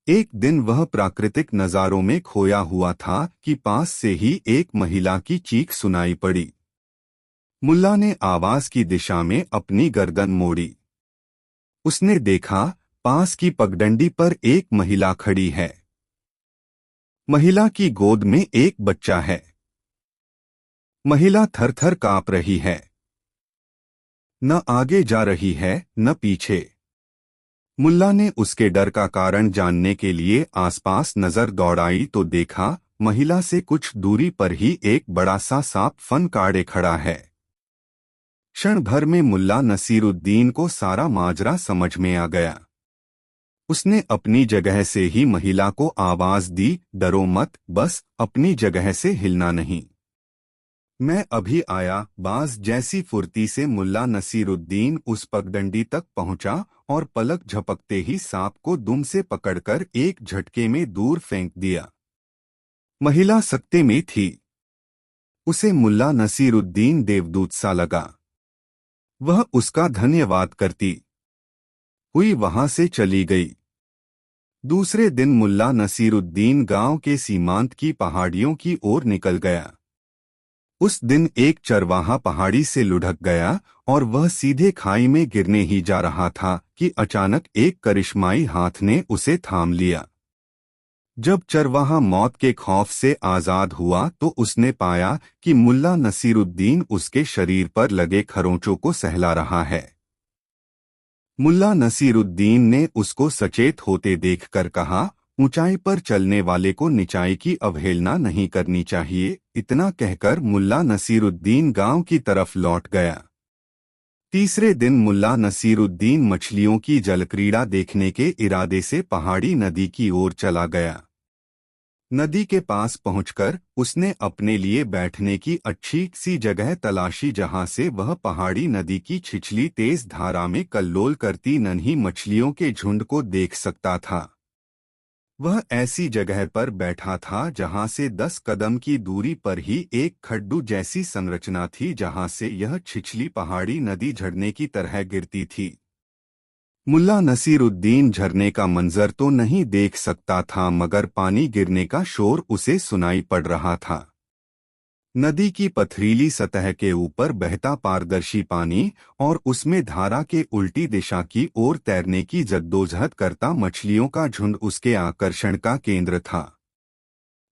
एक दिन वह प्राकृतिक नज़ारों में खोया हुआ था कि पास से ही एक महिला की चीख सुनाई पड़ी। मुल्ला ने आवाज की दिशा में अपनी गर्दन मोड़ी। उसने देखा पास की पगडंडी पर एक महिला खड़ी है। महिला की गोद में एक बच्चा है। महिला थर-थर कांप रही है। न आगे जा रही है न पीछे। मुल्ला ने उसके डर का कारण जानने के लिए आसपास नजर दौड़ाई तो देखा महिला से कुछ दूरी पर ही एक बड़ा सा सांप फन काढ़े खड़ा है। क्षण भर में मुल्ला नसीरुद्दीन को सारा माजरा समझ में आ गया। उसने अपनी जगह से ही महिला को आवाज दी, डरो मत, बस अपनी जगह से हिलना नहीं। मैं अभी आया। बाज जैसी फुर्ती से मुल्ला नसीरुद्दीन उस पगडंडी तक पहुंचा और पलक झपकते ही सांप को दुम से पकड़कर एक झटके में दूर फेंक दिया। महिला सकते में थी। उसे मुल्ला नसीरुद्दीन देवदूत सा लगा। वह उसका धन्यवाद करती हुई वहां से चली गई। दूसरे दिन मुल्ला नसीरुद्दीन गांव के सीमांत की पहाड़ियों की ओर निकल गया। उस दिन एक चरवाहा पहाड़ी से लुढ़क गया और वह सीधे खाई में गिरने ही जा रहा था कि अचानक एक करिश्माई हाथ ने उसे थाम लिया। जब चरवाहा मौत के खौफ से आजाद हुआ तो उसने पाया कि मुल्ला नसीरुद्दीन उसके शरीर पर लगे खरोंचों को सहला रहा है। मुल्ला नसीरुद्दीन ने उसको सचेत होते देखकर कहा, ऊंचाई पर चलने वाले को निचाई की अवहेलना नहीं करनी चाहिए। इतना कहकर मुल्ला नसीरुद्दीन गांव की तरफ लौट गया। तीसरे दिन मुल्ला नसीरुद्दीन मछलियों की जलक्रीड़ा देखने के इरादे से पहाड़ी नदी की ओर चला गया। नदी के पास पहुंचकर उसने अपने लिए बैठने की अच्छी सी जगह तलाशी जहां से वह पहाड़ी नदी की छिछली तेज धारा में कल्लोल करती नन्ही मछलियों के झुंड को देख सकता था। वह ऐसी जगह पर बैठा था जहां से 10 कदम की दूरी पर ही एक खड्डू जैसी संरचना थी जहां से यह छिछली पहाड़ी नदी झरने की तरह गिरती थी। मुल्ला नसीरुद्दीन झरने का मंजर तो नहीं देख सकता था मगर पानी गिरने का शोर उसे सुनाई पड़ रहा था। नदी की पथरीली सतह के ऊपर बहता पारदर्शी पानी और उसमें धारा के उल्टी दिशा की ओर तैरने की जद्दोजहद करता मछलियों का झुंड उसके आकर्षण का केंद्र था।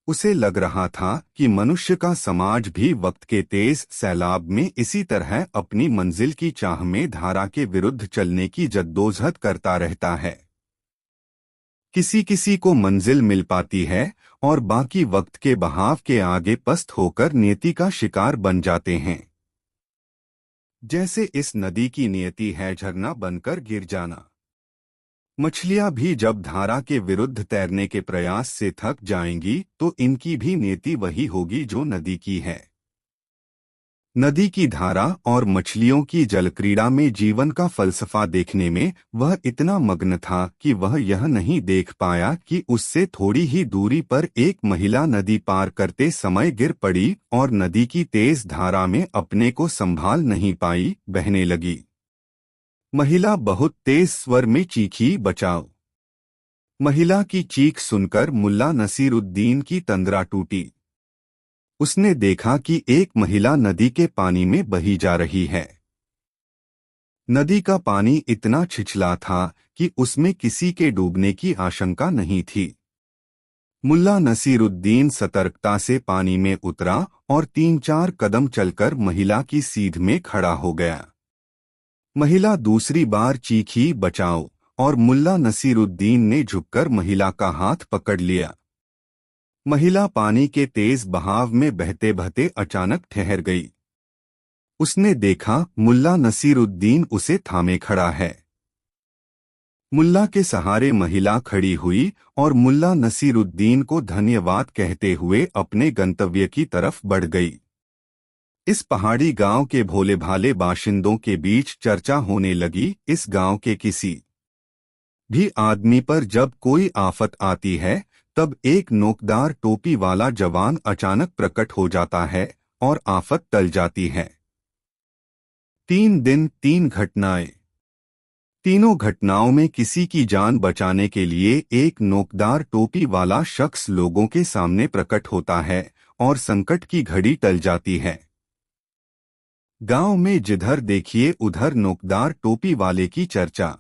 उसे लग रहा था कि मनुष्य का समाज भी वक्त के तेज सैलाब में इसी तरह अपनी मंजिल की चाह में धारा के विरुद्ध चलने की जद्दोजहद करता रहता है। किसी किसी को मंजिल मिल पाती है और बाकी वक्त के बहाव के आगे पस्त होकर नियति का शिकार बन जाते हैं। जैसे इस नदी की नियति है झरना बनकर गिर जाना। मछलियां भी जब धारा के विरुद्ध तैरने के प्रयास से थक जाएंगी तो इनकी भी नियति वही होगी जो नदी की है। नदी की धारा और मछलियों की जलक्रीड़ा में जीवन का फलसफा देखने में वह इतना मग्न था कि वह यह नहीं देख पाया कि उससे थोड़ी ही दूरी पर एक महिला नदी पार करते समय गिर पड़ी और नदी की तेज धारा में अपने को संभाल नहीं पाई, बहने लगी। महिला बहुत तेज स्वर में चीखी, बचाओ। महिला की चीख सुनकर मुल्ला नसीरुद्दीन की तंद्रा टूटी। उसने देखा कि एक महिला नदी के पानी में बही जा रही है। नदी का पानी इतना छिछला था कि उसमें किसी के डूबने की आशंका नहीं थी। मुल्ला नसीरुद्दीन सतर्कता से पानी में उतरा और 3-4 कदम चलकर महिला की सीध में खड़ा हो गया। महिला दूसरी बार चीखी, बचाओ, और मुल्ला नसीरुद्दीन ने झुककर महिला का हाथ पकड़ लिया। महिला पानी के तेज बहाव में बहते बहते अचानक ठहर गई। उसने देखा मुल्ला नसीरुद्दीन उसे थामे खड़ा है। मुल्ला के सहारे महिला खड़ी हुई और मुल्ला नसीरुद्दीन को धन्यवाद कहते हुए अपने गंतव्य की तरफ बढ़ गई। इस पहाड़ी गांव के भोले भाले बाशिंदों के बीच चर्चा होने लगी। इस गांव के किसी भी आदमी पर जब कोई आफत आती है तब एक नोकदार टोपी वाला जवान अचानक प्रकट हो जाता है और आफत टल जाती है। 3 दिन 3 घटनाएं। तीनों घटनाओं में किसी की जान बचाने के लिए एक नोकदार टोपी वाला शख्स लोगों के सामने प्रकट होता है और संकट की घड़ी टल जाती है। गांव में जिधर देखिए उधर नोकदार टोपी वाले की चर्चा।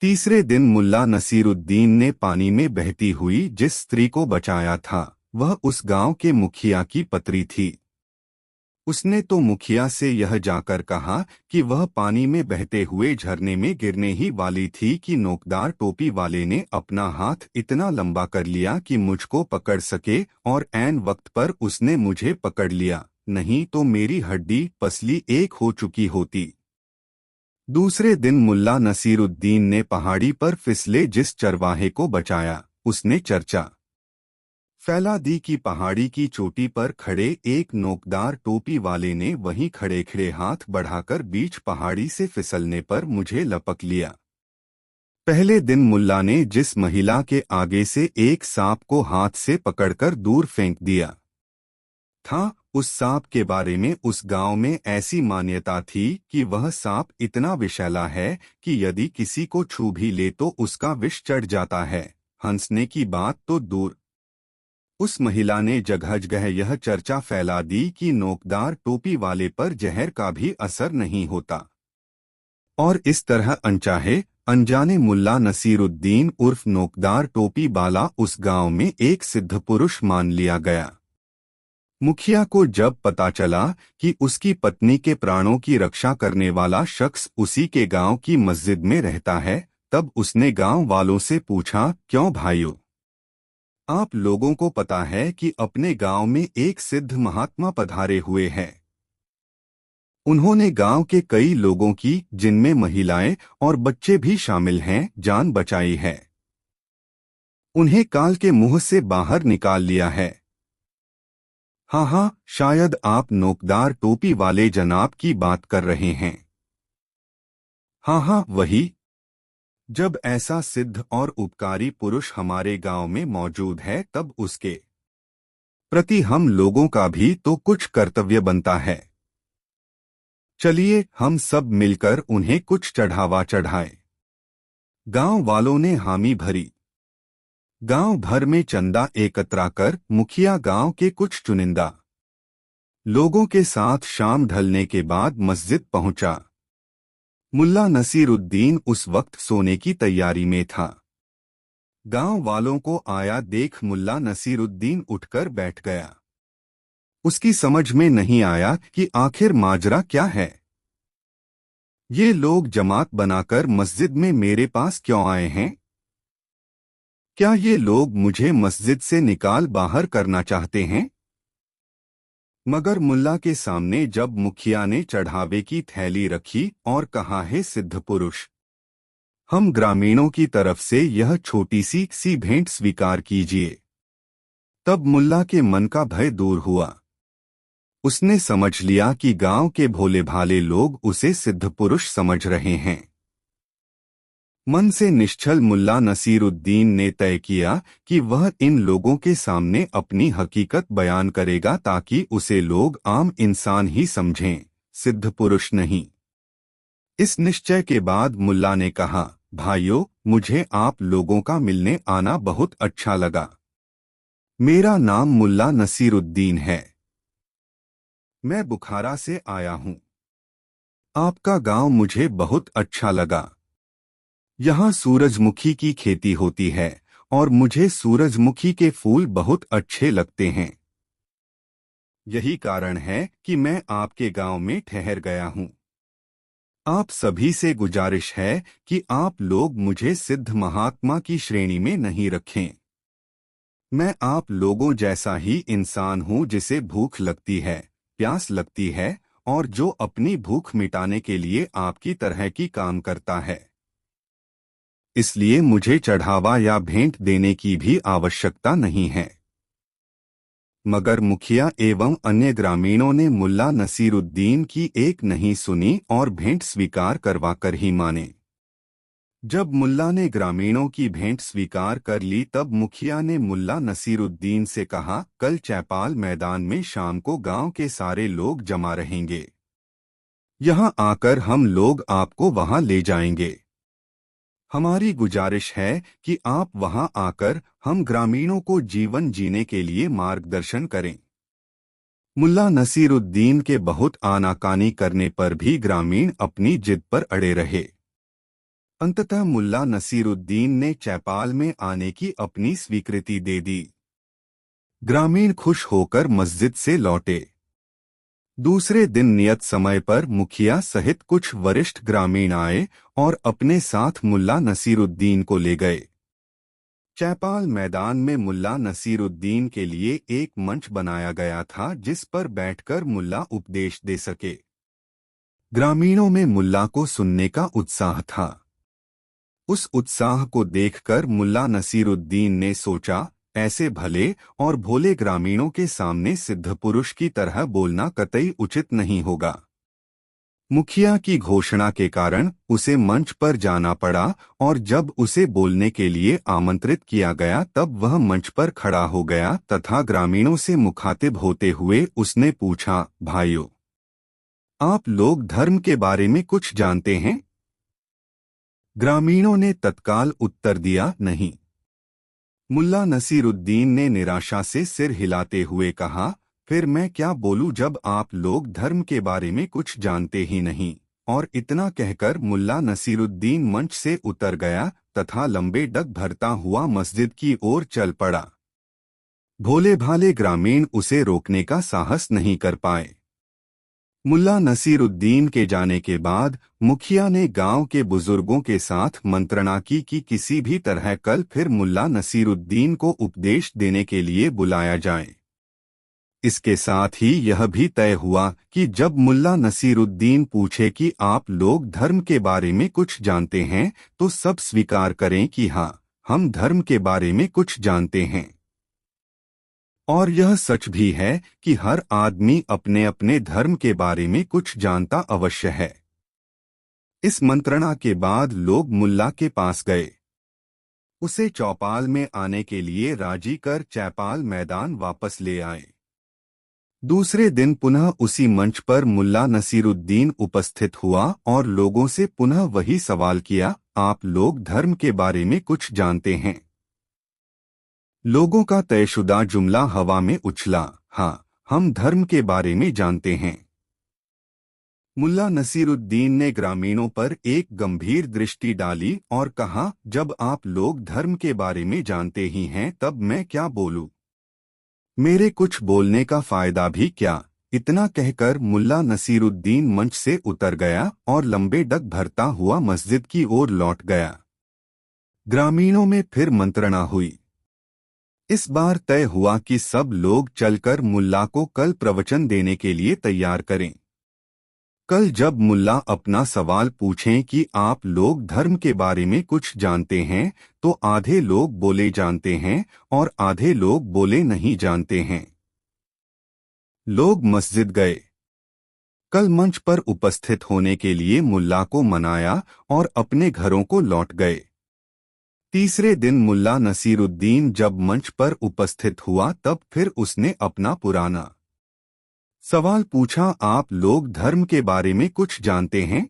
तीसरे दिन मुल्ला नसीरुद्दीन ने पानी में बहती हुई जिस स्त्री को बचाया था वह उस गांव के मुखिया की पत्री थी। उसने तो मुखिया से यह जाकर कहा कि वह पानी में बहते हुए झरने में गिरने ही वाली थी कि नोकदार टोपी वाले ने अपना हाथ इतना लंबा कर लिया कि मुझको पकड़ सके और ऐन वक्त पर उसने मुझे पकड़ लिया, नहीं तो मेरी हड्डी पसली एक हो चुकी होती। दूसरे दिन मुल्ला नसीरुद्दीन ने पहाड़ी पर फिसले जिस चरवाहे को बचाया उसने चर्चा फैला दी कि पहाड़ी की चोटी पर खड़े एक नोकदार टोपी वाले ने वहीं खड़े खड़े हाथ बढ़ाकर बीच पहाड़ी से फिसलने पर मुझे लपक लिया। पहले दिन मुल्ला ने जिस महिला के आगे से एक सांप को हाथ से पकड़कर दूर फेंक दिया था, उस सांप के बारे में उस गांव में ऐसी मान्यता थी कि वह सांप इतना विषैला है कि यदि किसी को छू भी ले तो उसका विष चढ़ जाता है। हंसने की बात तो दूर। उस महिला ने जगह जगह यह चर्चा फैला दी कि नोकदार टोपी वाले पर जहर का भी असर नहीं होता। और इस तरह अनचाहे अनजाने मुल्ला नसीरुद्दीन उर्फ नोकदार टोपी वाला उस गांव में एक सिद्ध पुरुष मान लिया गया। मुखिया को जब पता चला कि उसकी पत्नी के प्राणों की रक्षा करने वाला शख्स उसी के गांव की मस्जिद में रहता है, तब उसने गांव वालों से पूछा, क्यों भाइयों, आप लोगों को पता है कि अपने गांव में एक सिद्ध महात्मा पधारे हुए हैं। उन्होंने गांव के कई लोगों की, जिनमें महिलाएं और बच्चे भी शामिल हैं, जान बचाई है। उन्हें काल के मुंह से बाहर निकाल लिया है। हाँ हाँ, शायद आप नोकदार टोपी वाले जनाब की बात कर रहे हैं। हाँ हाँ, वही। जब ऐसा सिद्ध और उपकारी पुरुष हमारे गांव में मौजूद है तब उसके प्रति हम लोगों का भी तो कुछ कर्तव्य बनता है। चलिए हम सब मिलकर उन्हें कुछ चढ़ावा चढ़ाएं। गांव वालों ने हामी भरी। गांव भर में चंदा एकत्रा कर मुखिया गांव के कुछ चुनिंदा लोगों के साथ शाम ढलने के बाद मस्जिद पहुंचा। मुल्ला नसीरुद्दीन उस वक्त सोने की तैयारी में था। गांव वालों को आया देख मुल्ला नसीरुद्दीन उठकर बैठ गया। उसकी समझ में नहीं आया कि आखिर माजरा क्या है। ये लोग जमात बनाकर मस्जिद में मेरे पास क्यों आए हैं? क्या ये लोग मुझे मस्जिद से निकाल बाहर करना चाहते हैं? मगर मुल्ला के सामने जब मुखिया ने चढ़ावे की थैली रखी और कहा, है सिद्ध पुरुष, हम ग्रामीणों की तरफ से यह छोटी सी भेंट स्वीकार कीजिए। तब मुल्ला के मन का भय दूर हुआ। उसने समझ लिया कि गांव के भोले भाले लोग उसे सिद्ध पुरुष समझ रहे हैं। मन से निश्चल मुल्ला नसीरुद्दीन ने तय किया कि वह इन लोगों के सामने अपनी हकीकत बयान करेगा ताकि उसे लोग आम इंसान ही समझें, सिद्ध पुरुष नहीं। इस निश्चय के बाद मुल्ला ने कहा, भाइयों, मुझे आप लोगों का मिलने आना बहुत अच्छा लगा। मेरा नाम मुल्ला नसीरुद्दीन है। मैं बुखारा से आया हूँ। आपका गांव मुझे बहुत अच्छा लगा। यहाँ सूरजमुखी की खेती होती है और मुझे सूरजमुखी के फूल बहुत अच्छे लगते हैं। यही कारण है कि मैं आपके गांव में ठहर गया हूँ। आप सभी से गुजारिश है कि आप लोग मुझे सिद्ध महात्मा की श्रेणी में नहीं रखें। मैं आप लोगों जैसा ही इंसान हूँ जिसे भूख लगती है, प्यास लगती है और जो अपनी भूख मिटाने के लिए आपकी तरह की काम करता है। इसलिए मुझे चढ़ावा या भेंट देने की भी आवश्यकता नहीं है। मगर मुखिया एवं अन्य ग्रामीणों ने मुल्ला नसीरुद्दीन की एक नहीं सुनी और भेंट स्वीकार करवाकर ही माने। जब मुल्ला ने ग्रामीणों की भेंट स्वीकार कर ली तब मुखिया ने मुल्ला नसीरुद्दीन से कहा, कल चैपाल मैदान में शाम को गांव के सारे लोग जमा रहेंगे। यहाँ आकर हम लोग आपको वहां ले जाएंगे। हमारी गुजारिश है कि आप वहां आकर हम ग्रामीणों को जीवन जीने के लिए मार्गदर्शन करें। मुल्ला नसीरुद्दीन के बहुत आनाकानी करने पर भी ग्रामीण अपनी जिद पर अड़े रहे। अंततः मुल्ला नसीरुद्दीन ने चैपाल में आने की अपनी स्वीकृति दे दी। ग्रामीण खुश होकर मस्जिद से लौटे। दूसरे दिन नियत समय पर मुखिया सहित कुछ वरिष्ठ ग्रामीण आए और अपने साथ मुल्ला नसीरुद्दीन को ले गए। चैपाल मैदान में मुल्ला नसीरुद्दीन के लिए एक मंच बनाया गया था जिस पर बैठकर मुल्ला उपदेश दे सके। ग्रामीणों में मुल्ला को सुनने का उत्साह था। उस उत्साह को देखकर मुल्ला नसीरुद्दीन ने सोचा, ऐसे भले और भोले ग्रामीणों के सामने सिद्ध पुरुष की तरह बोलना कतई उचित नहीं होगा। मुखिया की घोषणा के कारण उसे मंच पर जाना पड़ा और जब उसे बोलने के लिए आमंत्रित किया गया तब वह मंच पर खड़ा हो गया तथा ग्रामीणों से मुखातिब होते हुए उसने पूछा, भाइयों, आप लोग धर्म के बारे में कुछ जानते हैं? ग्रामीणों ने तत्काल उत्तर दिया, नहीं। मुल्ला नसीरुद्दीन ने निराशा से सिर हिलाते हुए कहा, फिर मैं क्या बोलूं जब आप लोग धर्म के बारे में कुछ जानते ही नहीं। और इतना कहकर मुल्ला नसीरुद्दीन मंच से उतर गया तथा लंबे डग भरता हुआ मस्जिद की ओर चल पड़ा। भोले भाले ग्रामीण उसे रोकने का साहस नहीं कर पाए। मुल्ला नसीरुद्दीन के जाने के बाद मुखिया ने गांव के बुजुर्गों के साथ मंत्रणा की कि किसी भी तरह कल फिर मुल्ला नसीरुद्दीन को उपदेश देने के लिए बुलाया जाए। इसके साथ ही यह भी तय हुआ कि जब मुल्ला नसीरुद्दीन पूछे कि आप लोग धर्म के बारे में कुछ जानते हैं तो सब स्वीकार करें कि हाँ, हम धर्म के बारे में कुछ जानते हैं। और यह सच भी है कि हर आदमी अपने अपने धर्म के बारे में कुछ जानता अवश्य है। इस मंत्रणा के बाद लोग मुल्ला के पास गए। उसे चौपाल में आने के लिए राजी कर चैपाल मैदान वापस ले आए। दूसरे दिन पुनः उसी मंच पर मुल्ला नसीरुद्दीन उपस्थित हुआ और लोगों से पुनः वही सवाल किया, आप लोग धर्म के बारे में कुछ जानते हैं? लोगों का तयशुदा जुमला हवा में उछला, हाँ, हम धर्म के बारे में जानते हैं। मुल्ला नसीरुद्दीन ने ग्रामीणों पर एक गंभीर दृष्टि डाली और कहा, जब आप लोग धर्म के बारे में जानते ही हैं तब मैं क्या बोलूं? मेरे कुछ बोलने का फायदा भी क्या? इतना कहकर मुल्ला नसीरुद्दीन मंच से उतर गया और लंबे डग भरता हुआ मस्जिद की ओर लौट गया। ग्रामीणों में फिर मंत्रणा हुई। इस बार तय हुआ कि सब लोग चलकर मुल्ला को कल प्रवचन देने के लिए तैयार करें। कल जब मुल्ला अपना सवाल पूछें कि आप लोग धर्म के बारे में कुछ जानते हैं, तो आधे लोग बोले जानते हैं और आधे लोग बोले नहीं जानते हैं। लोग मस्जिद गए। कल मंच पर उपस्थित होने के लिए मुल्ला को मनाया और अपने घरों को लौट गए। तीसरे दिन मुल्ला नसीरुद्दीन जब मंच पर उपस्थित हुआ तब फिर उसने अपना पुराना सवाल पूछा, आप लोग धर्म के बारे में कुछ जानते हैं?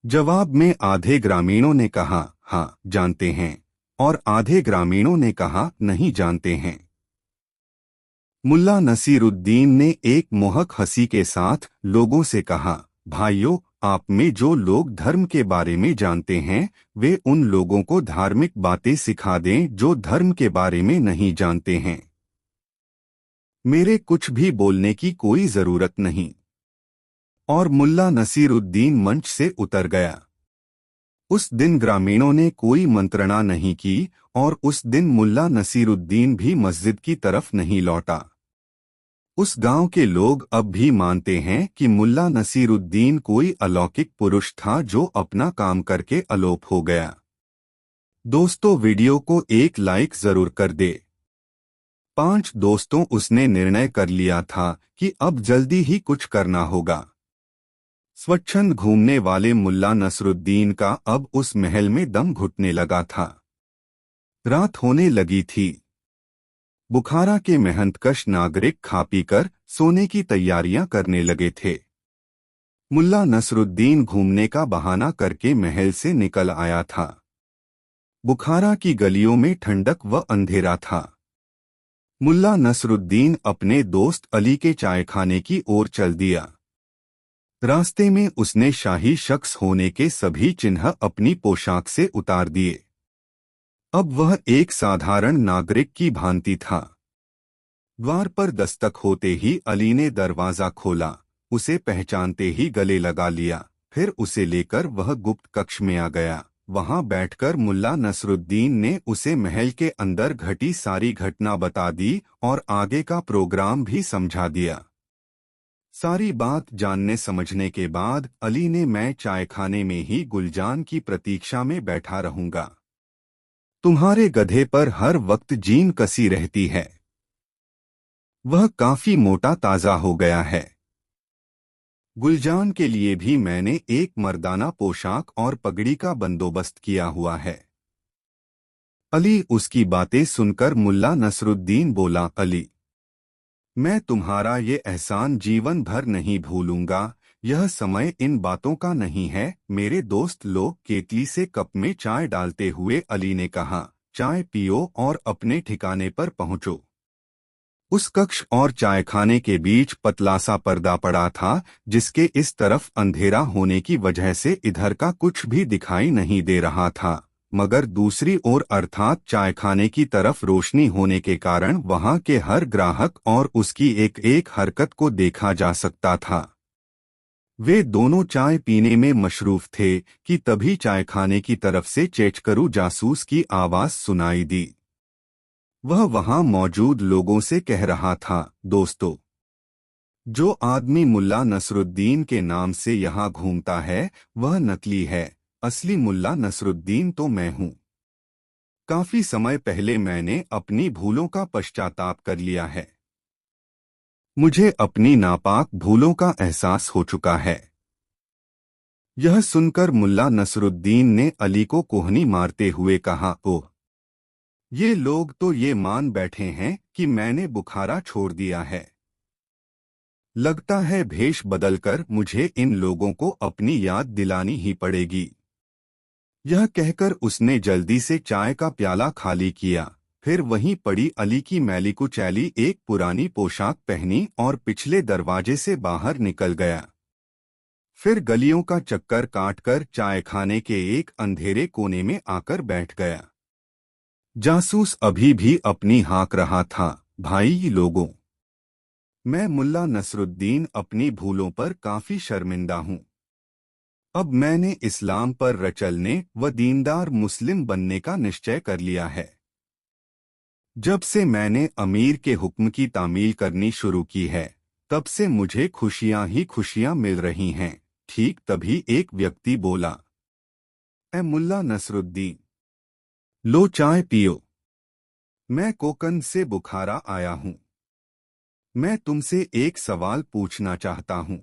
जवाब में आधे ग्रामीणों ने कहा हाँ जानते हैं और आधे ग्रामीणों ने कहा नहीं जानते हैं। मुल्ला नसीरुद्दीन ने एक मोहक हंसी के साथ लोगों से कहा, भाइयों, आप में जो लोग धर्म के बारे में जानते हैं वे उन लोगों को धार्मिक बातें सिखा दें जो धर्म के बारे में नहीं जानते हैं। मेरे कुछ भी बोलने की कोई जरूरत नहीं। और मुल्ला नसीरुद्दीन मंच से उतर गया। उस दिन ग्रामीणों ने कोई मंत्रणा नहीं की और उस दिन मुल्ला नसीरुद्दीन भी मस्जिद की तरफ नहीं लौटा। उस गांव के लोग अब भी मानते हैं कि मुल्ला नसीरुद्दीन कोई अलौकिक पुरुष था जो अपना काम करके अलोप हो गया। दोस्तों, वीडियो को एक लाइक जरूर कर दे। 5 दोस्तों, उसने निर्णय कर लिया था कि अब जल्दी ही कुछ करना होगा। स्वच्छंद घूमने वाले मुल्ला नसरुद्दीन का अब उस महल में दम घुटने लगा था। रात होने लगी थी। बुखारा के मेहनतकश नागरिक खा पीकर सोने की तैयारियां करने लगे थे। मुल्ला नसरुद्दीन घूमने का बहाना करके महल से निकल आया था। बुखारा की गलियों में ठंडक व अंधेरा था। मुल्ला नसरुद्दीन अपने दोस्त अली के चाय खाने की ओर चल दिया। रास्ते में उसने शाही शख्स होने के सभी चिन्ह अपनी पोशाक से उतार दिए। अब वह एक साधारण नागरिक की भांति था। द्वार पर दस्तक होते ही अली ने दरवाजा खोला, उसे पहचानते ही गले लगा लिया। फिर उसे लेकर वह गुप्त कक्ष में आ गया। वहां बैठकर मुल्ला नसरुद्दीन ने उसे महल के अंदर घटी सारी घटना बता दी और आगे का प्रोग्राम भी समझा दिया। सारी बात जानने समझने के बाद अली ने, मैं चाय खाने में ही गुलजान की प्रतीक्षा में बैठा रहूंगा। तुम्हारे गधे पर हर वक्त जीन कसी रहती है। वह काफी मोटा ताजा हो गया है। गुलजान के लिए भी मैंने एक मर्दाना पोशाक और पगड़ी का बंदोबस्त किया हुआ है। अली उसकी बातें सुनकर मुल्ला नसरुद्दीन बोला, अली, मैं तुम्हारा ये एहसान जीवन भर नहीं भूलूंगा। यह समय इन बातों का नहीं है। मेरे दोस्त लोग केतली से कप में चाय डालते हुए अली ने कहा, चाय पियो और अपने ठिकाने पर पहुंचो। उस कक्ष और चाय खाने के बीच पतला सा पर्दा पड़ा था, जिसके इस तरफ अंधेरा होने की वजह से इधर का कुछ भी दिखाई नहीं दे रहा था, मगर दूसरी ओर अर्थात चाय खाने की तरफ रोशनी होने के कारण वहां के हर ग्राहक और उसकी एक एक हरकत को देखा जा सकता था। वे दोनों चाय पीने में मशरूफ थे कि तभी चाय खाने की तरफ से चेचकरू जासूस की आवाज सुनाई दी। वह वहां मौजूद लोगों से कह रहा था, दोस्तों, जो आदमी मुल्ला नसरुद्दीन के नाम से यहाँ घूमता है वह नकली है। असली मुल्ला नसरुद्दीन तो मैं हूँ। काफी समय पहले मैंने अपनी भूलों का पश्चाताप कर लिया है। मुझे अपनी नापाक भूलों का एहसास हो चुका है। यह सुनकर मुल्ला नसरुद्दीन ने अली को कोहनी मारते हुए कहा, ओह, ये लोग तो ये मान बैठे हैं कि मैंने बुखारा छोड़ दिया है। लगता है भेष बदलकर मुझे इन लोगों को अपनी याद दिलानी ही पड़ेगी। यह कहकर उसने जल्दी से चाय का प्याला खाली किया, फिर वहीं पड़ी अली की मैली कुचैली एक पुरानी पोशाक पहनी और पिछले दरवाजे से बाहर निकल गया। फिर गलियों का चक्कर काटकर चाय खाने के एक अंधेरे कोने में आकर बैठ गया। जासूस अभी भी अपनी हाँक रहा था, भाई लोगों, मैं मुल्ला नसरुद्दीन अपनी भूलों पर काफी शर्मिंदा हूँ। अब मैंने इस्लाम पर रचलने व दीनदार मुस्लिम बनने का निश्चय कर लिया है। जब से मैंने अमीर के हुक्म की तामील करनी शुरू की है, तब से मुझे खुशियां ही खुशियां मिल रही हैं। ठीक तभी एक व्यक्ति बोला, ए मुल्ला नसरुद्दीन, लो चाय पियो। मैं कोकन से बुखारा आया हूं। मैं तुमसे एक सवाल पूछना चाहता हूं।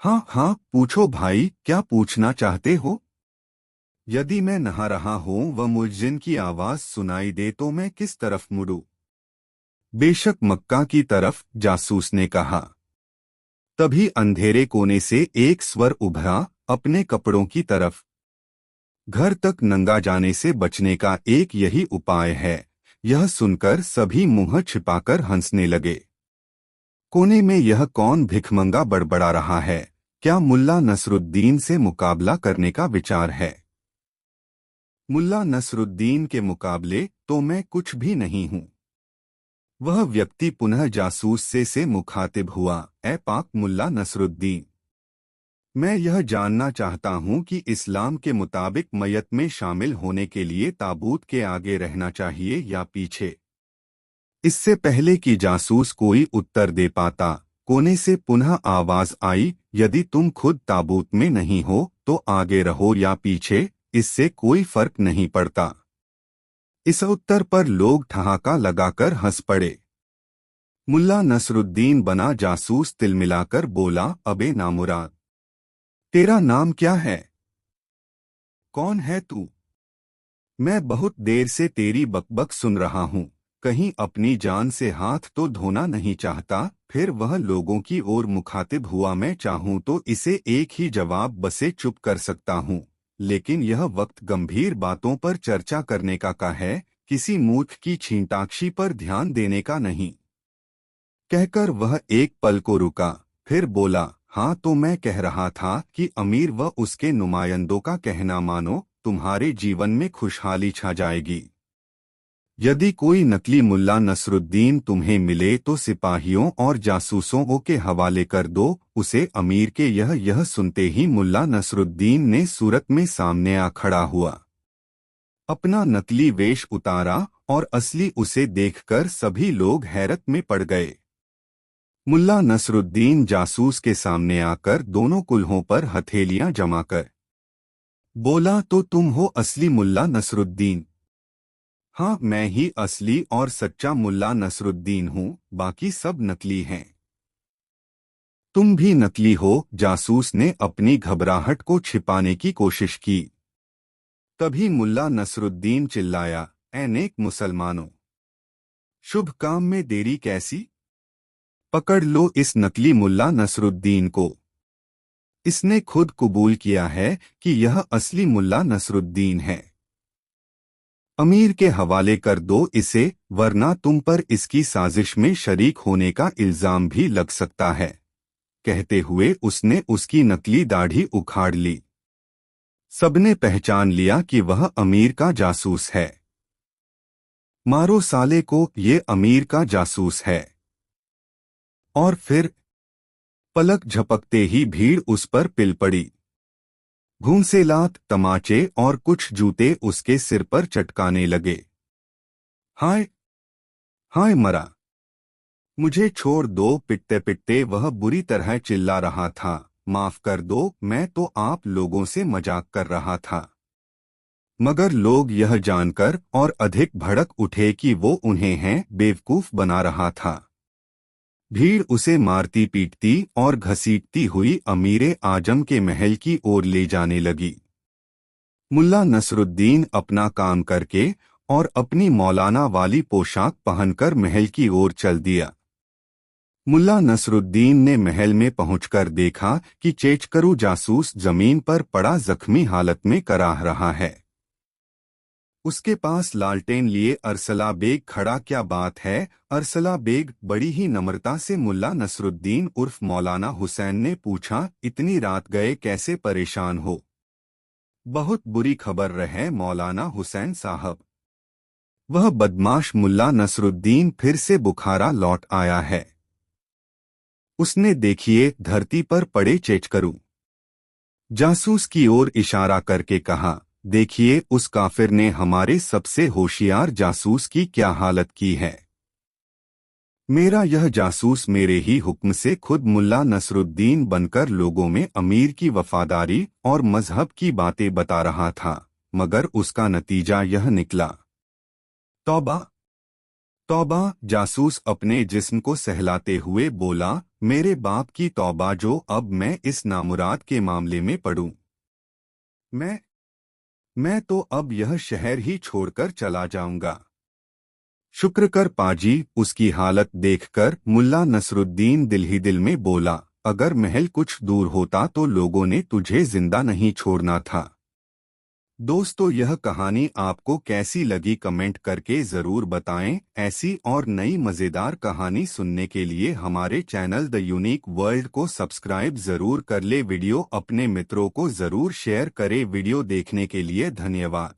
हाँ हाँ, पूछो भाई, क्या पूछना चाहते हो? यदि मैं नहा रहा हूं व मुअज्जिन की आवाज सुनाई दे तो मैं किस तरफ मुड़ूं? बेशक मक्का की तरफ, जासूस ने कहा। तभी अंधेरे कोने से एक स्वर उभरा, अपने कपड़ों की तरफ। घर तक नंगा जाने से बचने का एक यही उपाय है। यह सुनकर सभी मुंह छिपाकर हंसने लगे। कोने में यह कौन भिखमंगा बड़बड़ा रहा है? क्या मुल्ला नसरुद्दीन से मुकाबला करने का विचार है? मुल्ला नसरुद्दीन के मुकाबले तो मैं कुछ भी नहीं हूं। वह व्यक्ति पुनः जासूस से मुखातिब हुआ, ए पाक मुल्ला नसरुद्दीन, मैं यह जानना चाहता हूं कि इस्लाम के मुताबिक मयत में शामिल होने के लिए ताबूत के आगे रहना चाहिए या पीछे? इससे पहले कि जासूस कोई उत्तर दे पाता, कोने से पुनः आवाज आई, यदि तुम खुद ताबूत में नहीं हो तो आगे रहो या पीछे, इससे कोई फर्क नहीं पड़ता। इस उत्तर पर लोग ठहाका लगाकर हंस पड़े। मुल्ला नसरुद्दीन बना जासूस तिलमिलाकर बोला, अबे नामुराद, तेरा नाम क्या है? कौन है तू? मैं बहुत देर से तेरी बकबक सुन रहा हूँ। कहीं अपनी जान से हाथ तो धोना नहीं चाहता? फिर वह लोगों की ओर मुखातिब हुआ, मैं चाहूँ तो इसे एक ही जवाब बसे चुप कर सकता हूँ, लेकिन यह वक्त गंभीर बातों पर चर्चा करने का है, किसी मूर्ख की छींटाक्षी पर ध्यान देने का नहीं। कहकर वह एक पल को रुका, फिर बोला, हाँ तो मैं कह रहा था कि अमीर व उसके नुमाइंदों का कहना मानो, तुम्हारे जीवन में खुशहाली छा जाएगी। यदि कोई नकली मुल्ला नसरुद्दीन तुम्हें मिले तो सिपाहियों और जासूसों के हवाले कर दो उसे अमीर के। यह सुनते ही मुल्ला नसरुद्दीन ने सूरत में सामने आ खड़ा हुआ। अपना नकली वेश उतारा और असली उसे देखकर सभी लोग हैरत में पड़ गए। मुल्ला नसरुद्दीन जासूस के सामने आकर दोनों कुल्हों पर हथेलियां जमाकर बोला, तो तुम हो असली मुल्ला नसरुद्दीन? हाँ, मैं ही असली और सच्चा मुल्ला नसरुद्दीन हूँ, बाकी सब नकली हैं। तुम भी नकली हो। जासूस ने अपनी घबराहट को छिपाने की कोशिश की। तभी मुल्ला नसरुद्दीन चिल्लाया, ऐ नेक मुसलमानों, शुभ काम में देरी कैसी? पकड़ लो इस नकली मुल्ला नसरुद्दीन को। इसने खुद कबूल किया है कि यह असली मुल्ला नसरुद्दीन है। अमीर के हवाले कर दो इसे, वरना तुम पर इसकी साजिश में शरीक होने का इल्जाम भी लग सकता है। कहते हुए उसने उसकी नकली दाढ़ी उखाड़ ली। सबने पहचान लिया कि वह अमीर का जासूस है। मारो साले को, ये अमीर का जासूस है। और फिर पलक झपकते ही भीड़ उस पर पिल पड़ी। घूंसेलात, तमाचे और कुछ जूते उसके सिर पर चटकाने लगे। हाय हाय मरा, मुझे छोड़ दो। पिटते पिटते वह बुरी तरह चिल्ला रहा था, माफ कर दो, मैं तो आप लोगों से मजाक कर रहा था। मगर लोग यह जानकर और अधिक भड़क उठे कि वो उन्हें हैं बेवकूफ बना रहा था। भीड़ उसे मारती पीटती और घसीटती हुई अमीरे आजम के महल की ओर ले जाने लगी। मुल्ला नसरुद्दीन अपना काम करके और अपनी मौलाना वाली पोशाक पहनकर महल की ओर चल दिया। मुल्ला नसरुद्दीन ने महल में पहुंचकर देखा कि चेचकरू जासूस जमीन पर पड़ा जख्मी हालत में कराह रहा है। उसके पास लालटेन लिए अरसला बेग खड़ा। क्या बात है अरसला बेग? बड़ी ही नम्रता से मुल्ला नसरुद्दीन उर्फ मौलाना हुसैन ने पूछा, इतनी रात गए कैसे परेशान हो? बहुत बुरी खबर रहे मौलाना हुसैन साहब। वह बदमाश मुल्ला नसरुद्दीन फिर से बुखारा लौट आया है। उसने देखिए धरती पर पड़े चेचकरू। जासूस की ओर इशारा करके कहा, देखिए उस काफिर ने हमारे सबसे होशियार जासूस की क्या हालत की है। मेरा यह जासूस मेरे ही हुक्म से खुद मुल्ला नसरुद्दीन बनकर लोगों में अमीर की वफादारी और मजहब की बातें बता रहा था, मगर उसका नतीजा यह निकला। तौबा तौबा, जासूस अपने जिस्म को सहलाते हुए बोला, मेरे बाप की तौबा जो अब मैं इस नामुराद के मामले में पड़ूं। मैं मैं तो अब यह शहर ही छोड़कर चला जाऊंगा। शुक्र कर पाजी, उसकी हालत देखकर मुल्ला नसरुद्दीन दिल ही दिल में बोला, अगर महल कुछ दूर होता तो लोगों ने तुझे जिंदा नहीं छोड़ना था। दोस्तों, यह कहानी आपको कैसी लगी कमेंट करके ज़रूर बताएं। ऐसी और नई मज़ेदार कहानी सुनने के लिए हमारे चैनल द यूनिक वर्ल्ड को सब्सक्राइब ज़रूर कर ले। वीडियो अपने मित्रों को ज़रूर शेयर करें। वीडियो देखने के लिए धन्यवाद।